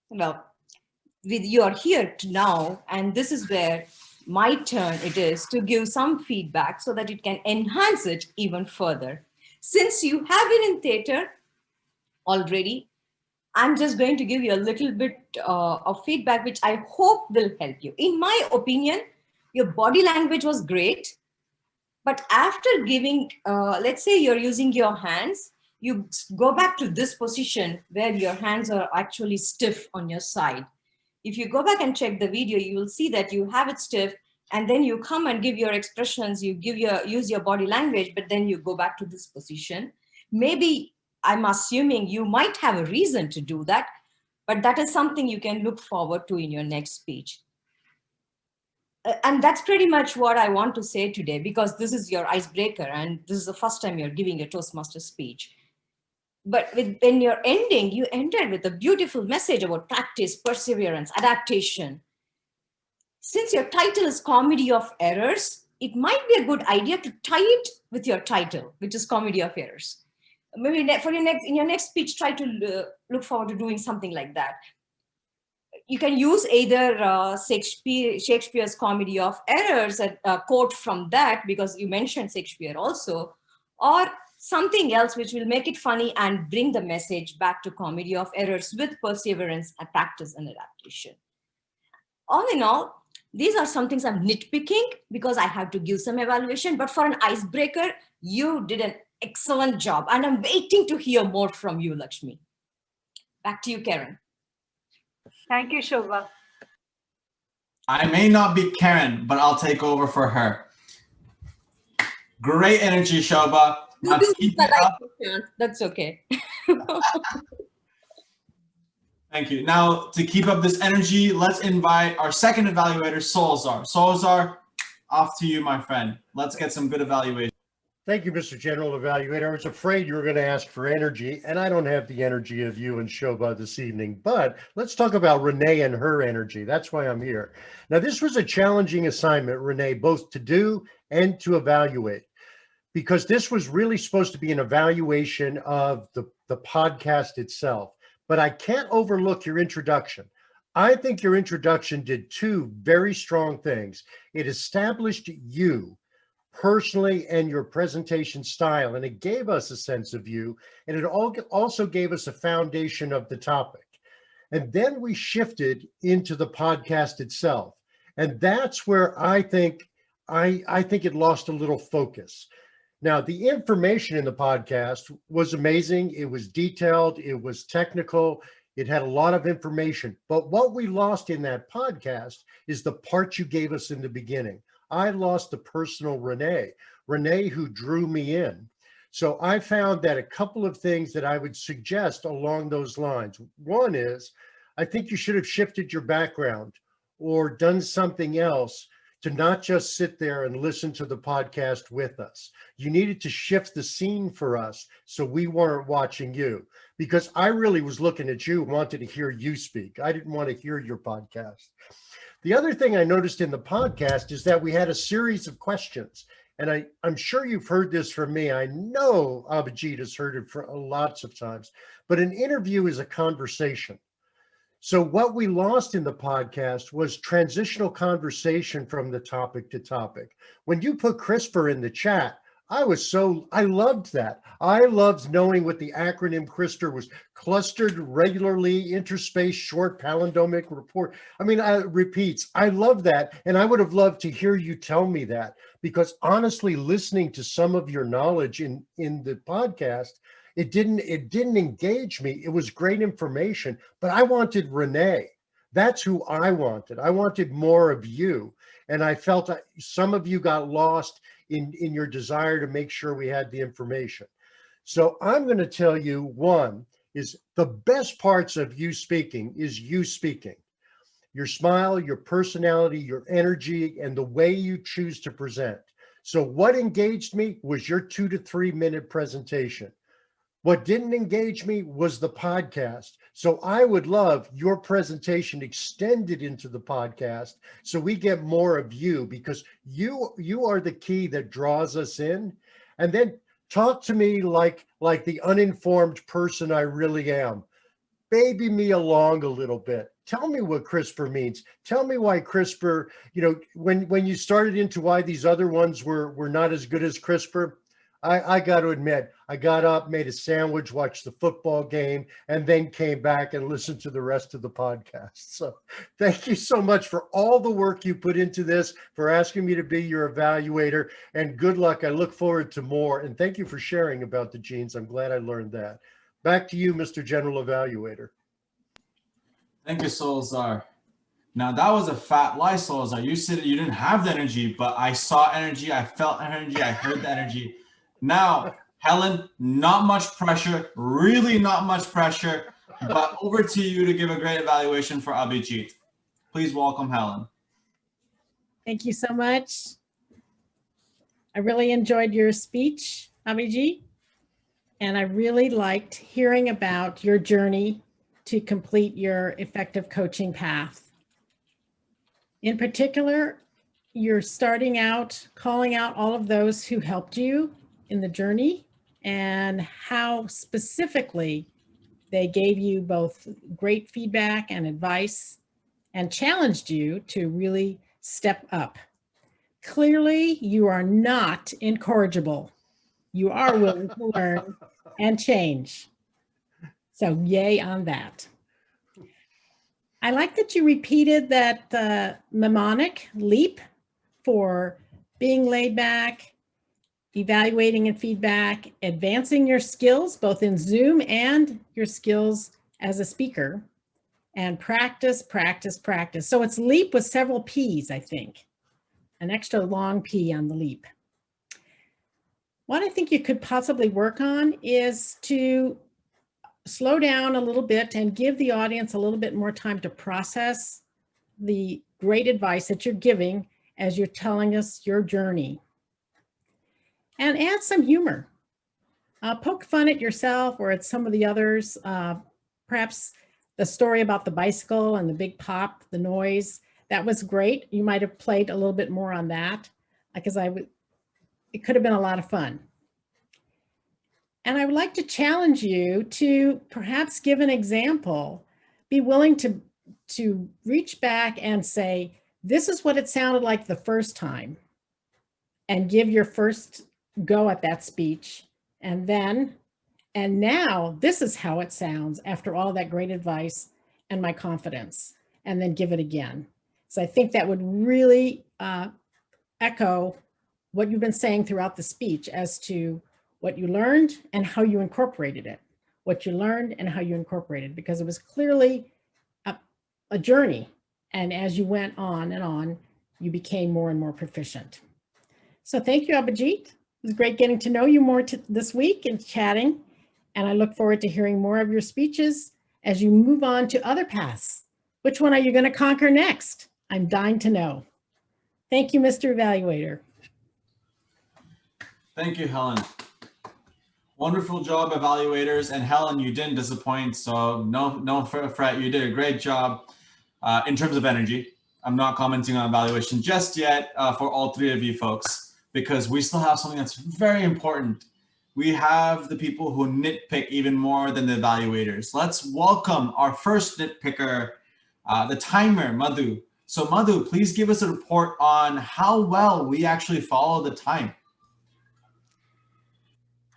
Well, you are here now, and this is where my turn it is to give some feedback so that it can enhance it even further. Since you have been in theater already, I'm just going to give you a little bit of feedback, which I hope will help you. In my opinion, your body language was great. But after giving, let's say you're using your hands, you go back to this position where your hands are actually stiff on your side. If you go back and check the video, you will see that you have it stiff, and then you come and give your expressions, use your body language, but then you go back to this position. Maybe I'm assuming you might have a reason to do that, but that is something you can look forward to in your next speech. And that's pretty much what I want to say today, because this is your icebreaker and this is the first time you're giving a Toastmaster speech. But when you're ending, you ended with a beautiful message about practice, perseverance, adaptation. Since your title is Comedy of Errors, it might be a good idea to tie it with your title, which is Comedy of Errors. Maybe in your next speech, try to look forward to doing something like that. You can use either Shakespeare's Comedy of Errors, a quote from that, because you mentioned Shakespeare also, or something else which will make it funny and bring the message back to Comedy of Errors with perseverance and practice and adaptation. All in all, these are some things I'm nitpicking because I have to give some evaluation, but for an icebreaker, you did an excellent job, and I'm waiting to hear more from you, Lakshmi. Back to you, Karen. Thank you, Shobha. I may not be Karen, but I'll take over for her. Great energy, Shobha. Now keep it up. That's okay. Thank you. Now, to keep up this energy, let's invite our second evaluator, Solzar. Solzar, off to you, my friend. Let's get some good evaluation. Thank you, Mr. General Evaluator. I was afraid you were going to ask for energy, and I don't have the energy of you and Shobha this evening, but let's talk about Renee and her energy. That's why I'm here. Now, this was a challenging assignment, Renee, both to do and to evaluate, because this was really supposed to be an evaluation of the podcast itself. But I can't overlook your introduction. I think your introduction did two very strong things. It established you personally and your presentation style, and it gave us a sense of you, and it also gave us a foundation of the topic. And then we shifted into the podcast itself, and that's where I think it lost a little focus. Now, the information in the podcast was amazing. It was detailed. It was technical. It had a lot of information, but what we lost in that podcast is the part you gave us in the beginning. I lost the personal Renee who drew me in. So I found that a couple of things that I would suggest along those lines. One is, I think you should have shifted your background or done something else to not just sit there and listen to the podcast with us. You needed to shift the scene for us so we weren't watching you, because I really was looking at you, wanted to hear you speak. I didn't want to hear your podcast. The other thing I noticed in the podcast is that we had a series of questions. And I'm sure you've heard this from me. I know Abhijit has heard it for lots of times, but an interview is a conversation. So what we lost in the podcast was transitional conversation from the topic to topic. When you put CRISPR in the chat, I loved that. I loved knowing what the acronym CRISPR was: clustered regularly interspaced short palindromic report. I mean, repeats. I love that. And I would have loved to hear you tell me that, because honestly, listening to some of your knowledge in the podcast, it didn't engage me. It was great information, but I wanted Renee. That's who I wanted. I wanted more of you. And I felt that some of you got lost in your desire to make sure we had the information. So I'm going to tell you, one is the best parts of you speaking is you speaking. Your smile, your personality, your energy, and the way you choose to present. So what engaged me was your 2 to 3 minute presentation. What didn't engage me was the podcast. So I would love your presentation extended into the podcast so we get more of you, because you are the key that draws us in. And then talk to me like the uninformed person I really am. Baby me along a little bit. Tell me what CRISPR means. Tell me why CRISPR, when you started into why these other ones were not as good as CRISPR, I got to admit, I got up, made a sandwich, watched the football game, and then came back and listened to the rest of the podcast. So thank you so much for all the work you put into this, for asking me to be your evaluator, and good luck. I look forward to more. And thank you for sharing about the genes. I'm glad I learned that. Back to you, Mr. General Evaluator. Thank you, Solzar. Now that was a fat lie, Solzar. You said you didn't have the energy, but I saw energy, I felt energy, I heard the energy. Now, Helen, not much pressure, really not much pressure, but over to you to give a great evaluation for Abhijit. Please welcome Helen. Thank you so much. I really enjoyed your speech, Abhijit, and I really liked hearing about your journey to complete your effective coaching path. In particular, you're starting out, calling out all of those who helped you in the journey and how specifically they gave you both great feedback and advice and challenged you to really step up. Clearly, you are not incorrigible. You are willing to learn and change. So yay on that. I like that you repeated that mnemonic, LEAP, for being laid back, evaluating and feedback, advancing your skills, both in Zoom and your skills as a speaker, and practice, practice, practice. So it's LEAP with several P's, I think, an extra long P on the LEAP. What I think you could possibly work on is to slow down a little bit and give the audience a little bit more time to process the great advice that you're giving as you're telling us your journey. And add some humor. Poke fun at yourself or at some of the others. Perhaps the story about the bicycle and the big pop, the noise, that was great. You might have played a little bit more on that, because it could have been a lot of fun. And I would like to challenge you to perhaps give an example. Be willing to reach back and say, this is what it sounded like the first time, and give your first go at that speech. And now this is how it sounds after all that great advice and my confidence, and then give it again. So I think that would really echo what you've been saying throughout the speech as to what you learned and how you incorporated it. what you learned and how you incorporated, because it was clearly a journey. And as you went on and on, you became more and more proficient. So thank you, Abhijit. It was great getting to know you more this week and chatting. And I look forward to hearing more of your speeches as you move on to other paths. Which one are you going to conquer next? I'm dying to know. Thank you, Mr. Evaluator. Thank you, Helen. Wonderful job, evaluators. And Helen, you didn't disappoint, so no fret. You did a great job in terms of energy. I'm not commenting on evaluation just yet for all three of you folks, because we still have something that's very important. We have the people who nitpick even more than the evaluators. Let's welcome our first nitpicker, the timer, Madhu. So Madhu, please give us a report on how well we actually follow the time.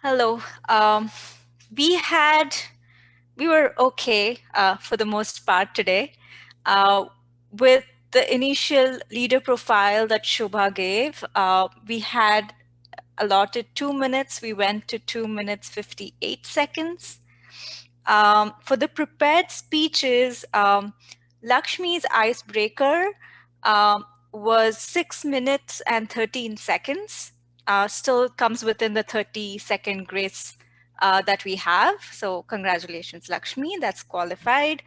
Hello. We were okay for the most part today. With the initial leader profile that Shobha gave, we had allotted 2 minutes. We went to 2 minutes 58 seconds. For the prepared speeches, Lakshmi's icebreaker was 6 minutes and 13 seconds. Still comes within the 30-second grace that we have. So congratulations, Lakshmi, that's qualified.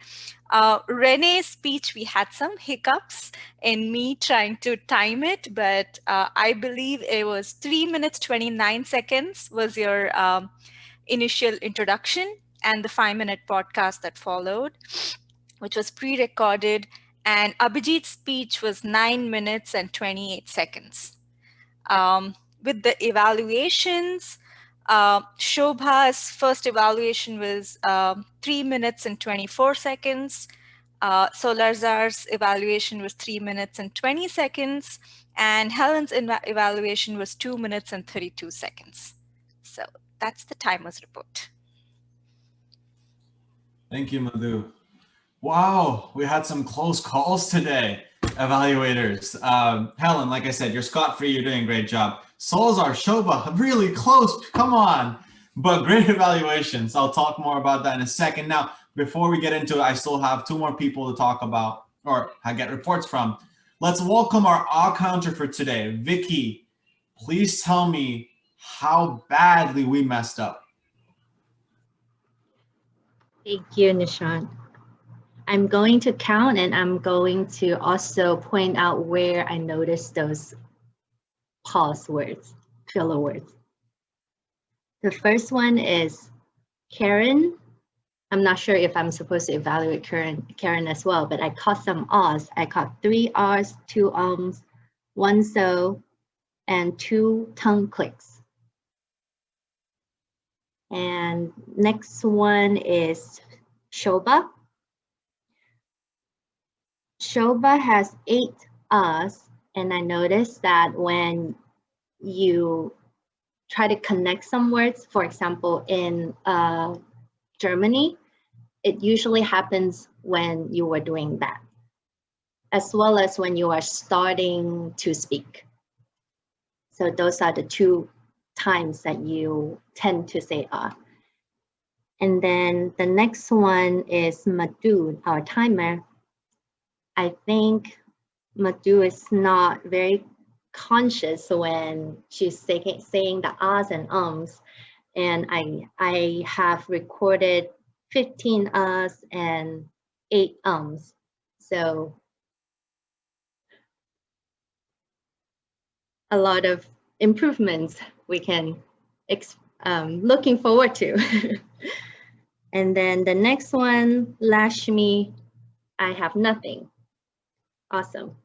Renee's speech, we had some hiccups in me trying to time it, but I believe it was 3 minutes, 29 seconds was your initial introduction, and the 5-minute podcast that followed, which was pre-recorded, and Abhijit's speech was 9 minutes and 28 seconds. With the evaluations, Shobha's first evaluation was 3 minutes and 24 seconds. Solarzar's evaluation was 3 minutes and 20 seconds. And Helen's evaluation was 2 minutes and 32 seconds. So that's the timer's report. Thank you, Madhu. Wow, we had some close calls today, evaluators. Helen, like I said, you're scot-free, you're doing a great job. Solzar, Shobha, really close, come on. But great evaluations. I'll talk more about that in a second. Now, before we get into it, I still have 2 more people to talk about or get reports from. Let's welcome our counter for today. Vicky, please tell me how badly we messed up. Thank you, Nishant. I'm going to count, and I'm going to also point out where I noticed those pause words, filler words. The first one is Karen. I'm not sure if I'm supposed to evaluate Karen as well, but I caught some R's. I caught 3 R's, 2 ums, 1 so, and 2 tongue clicks. And next one is Shobha. Shobha has 8 Us, and I noticed that when you try to connect some words, for example, in Germany, it usually happens when you were doing that, as well as when you are starting to speak. So those are the 2 times that you tend to say And then the next one is Madhu, our timer. I think Madhu is not very conscious when she's saying the ahs and ums. And I have recorded 15 ahs and 8 ums. So a lot of improvements we can looking forward to. And then the next one, Lashmi, I have nothing. Awesome.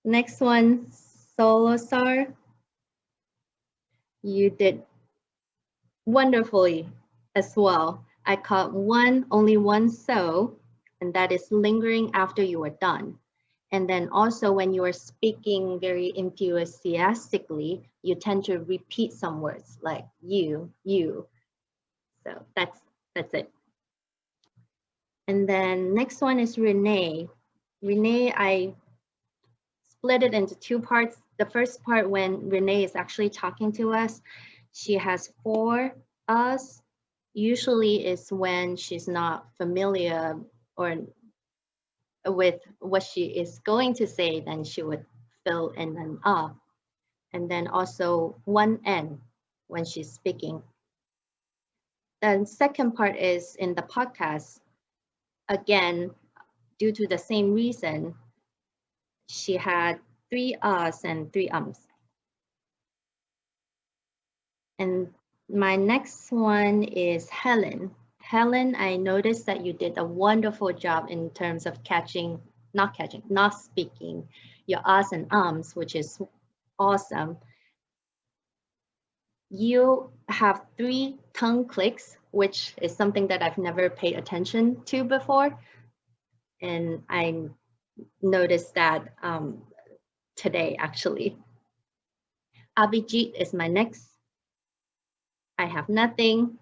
Next one, Solosar. You did wonderfully as well. I caught only one so, and that is lingering after you were done. And then also when you are speaking very enthusiastically, you tend to repeat some words like you. So that's it. And then next one is Renee. Renee, I split it into 2 parts. The first part, when Renee is actually talking to us, she has 4 us Usually is when she's not familiar or with what she is going to say, then she would fill in an "ah." And then also one N when she's speaking. The second part is in the podcast. Again, due to the same reason, she had 3 ahs and 3 ums. And my next one is Helen. Helen, I noticed that you did a wonderful job in terms of not speaking your ahs and ums, which is awesome. You have 3 tongue clicks, which is something that I've never paid attention to before. And I noticed that today, actually. Abhijit is my next. I have nothing.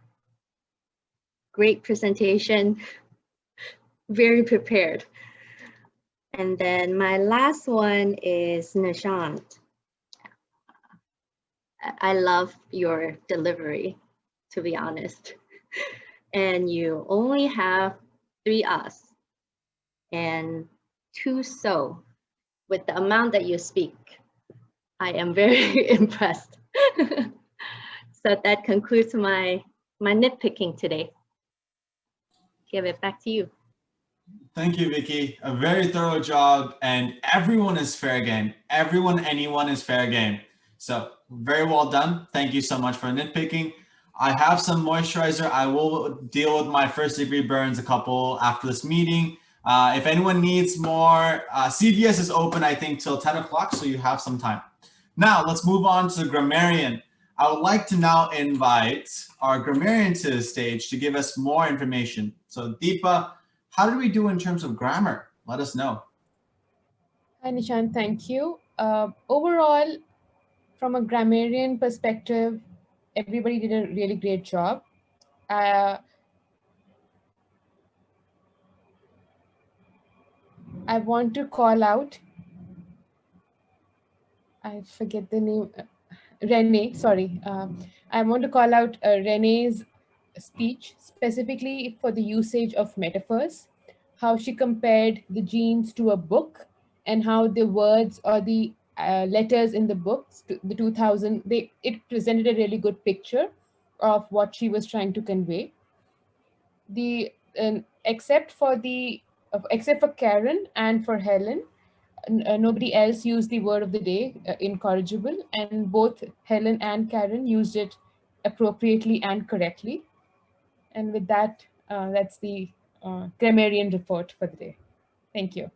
Great presentation, very prepared. And then my last one is Nishant. I love your delivery, to be honest. And you only have 3 ahs and 2 so. With the amount that you speak, I am very impressed. So that concludes my nitpicking today. Give it back to you. Thank you, Vicky. A very thorough job, and everyone is fair game. Everyone, anyone is fair game. So very well done. Thank you so much for nitpicking. I have some moisturizer. I will deal with my first degree burns a couple after this meeting. If anyone needs more, CVS is open, I think, till 10 o'clock, so you have some time. Now, let's move on to Grammarian. I would like to now invite our Grammarian to the stage to give us more information. So Deepa, how did we do in terms of grammar? Let us know. Hi, Nishant, thank you. Overall, from a grammarian perspective, everybody did a really great job. I want to call out, I forget the name, Renee, sorry. I want to call out Renee's speech, specifically for the usage of metaphors, how she compared the genes to a book, and how the words or the letters in the books, the 2000, it presented a really good picture of what she was trying to convey. Except for Karen and for Helen, nobody else used the word of the day, incorrigible, and both Helen and Karen used it appropriately and correctly. And with that, that's the grammarian report for the day. Thank you.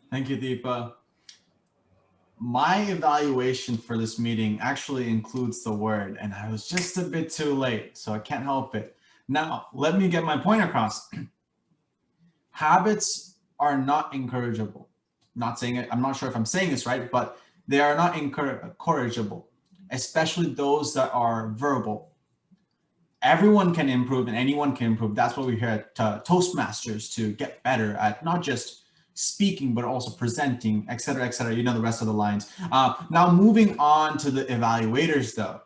Thank you, Deepa. My evaluation for this meeting actually includes the word, and I was just a bit too late, so I can't help it. Now, let me get my point across. Habits are not encourageable. Not saying it, I'm not sure if I'm saying this right, but they are not encourageable, especially those that are verbal. Everyone can improve and anyone can improve. That's what we're here at Toastmasters, to get better at not just speaking, but also presenting, et cetera, you know the rest of the lines. Now moving on to the evaluators though.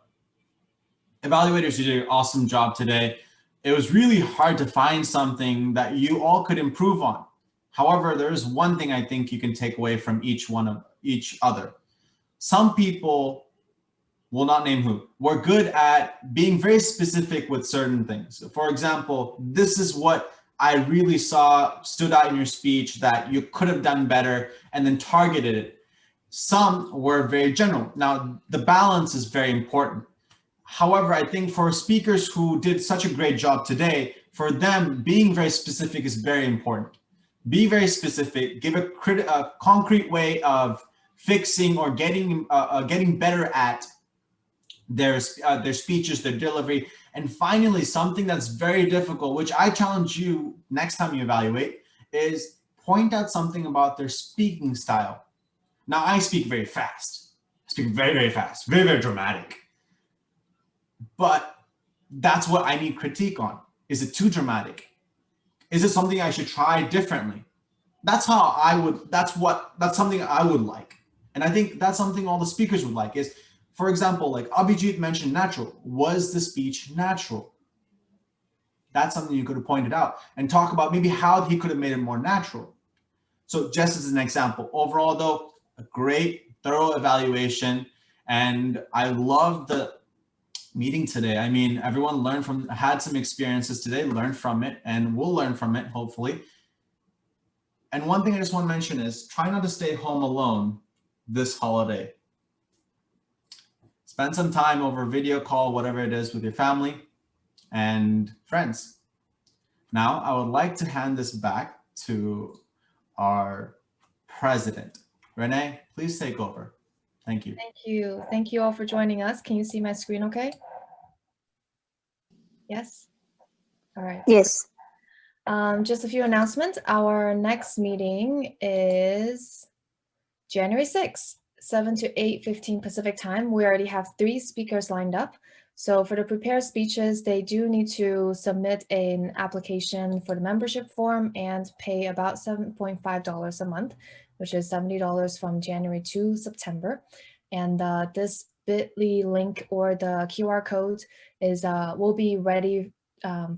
Evaluators, you did an awesome job today. It was really hard to find something that you all could improve on. However, there is one thing I think you can take away from each other. Some people, will not name who, were good at being very specific with certain things. For example, this is what I really saw stood out in your speech that you could have done better, and then targeted it. Some were very general. Now, the balance is very important. However, I think for speakers who did such a great job today, for them, being very specific is very important. Be very specific, give a concrete way of fixing or getting better at their speeches, their delivery. And finally, something that's very difficult, which I challenge you next time you evaluate, is point out something about their speaking style. Now, I speak very fast. I speak very, very fast, very, very dramatic. But that's what I need critique on. Is it too dramatic? Is it something I should try differently? That's something I would like. And I think that's something all the speakers would like is, for example, like Abhijit mentioned natural. Was the speech natural? That's something you could have pointed out and talk about maybe how he could have made it more natural. So just as an example, overall though, a great thorough evaluation. And I love the meeting today. I mean, everyone had some experiences today, learned from it, and we'll learn from it, hopefully. And one thing I just want to mention is try not to stay home alone this holiday. Spend some time over video call, whatever it is, with your family and friends. Now, I would like to hand this back to our president. Renee, please take over. Thank you. Thank you. Thank you all for joining us. Can you see my screen okay? Yes? All right. Yes. Just a few announcements. Our next meeting is January 6th, 7 to 8:15 Pacific time. We already have 3 speakers lined up. So for the prepared speeches, they do need to submit an application for the membership form and pay about $7.5 a month, which is $70 from January to September. And this bit.ly link or the QR code is will be ready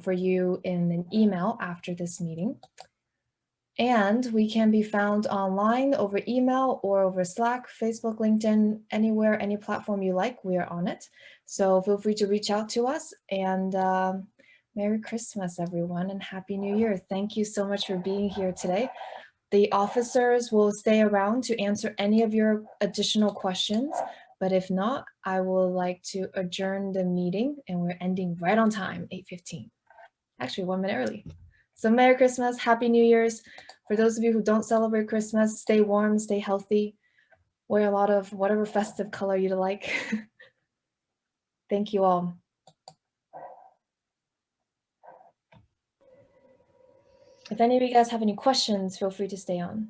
for you in an email after this meeting. And we can be found online over email or over Slack, Facebook, LinkedIn, anywhere, any platform you like, we are on it. So feel free to reach out to us, and Merry Christmas, everyone, and Happy New Year. Thank you so much for being here today. The officers will stay around to answer any of your additional questions, but if not, I will like to adjourn the meeting, and we're ending right on time, 8:15. Actually, 1 minute early. So Merry Christmas, Happy New Year's. For those of you who don't celebrate Christmas, stay warm, stay healthy, wear a lot of whatever festive color you'd like. Thank you all. If any of you guys have any questions, feel free to stay on.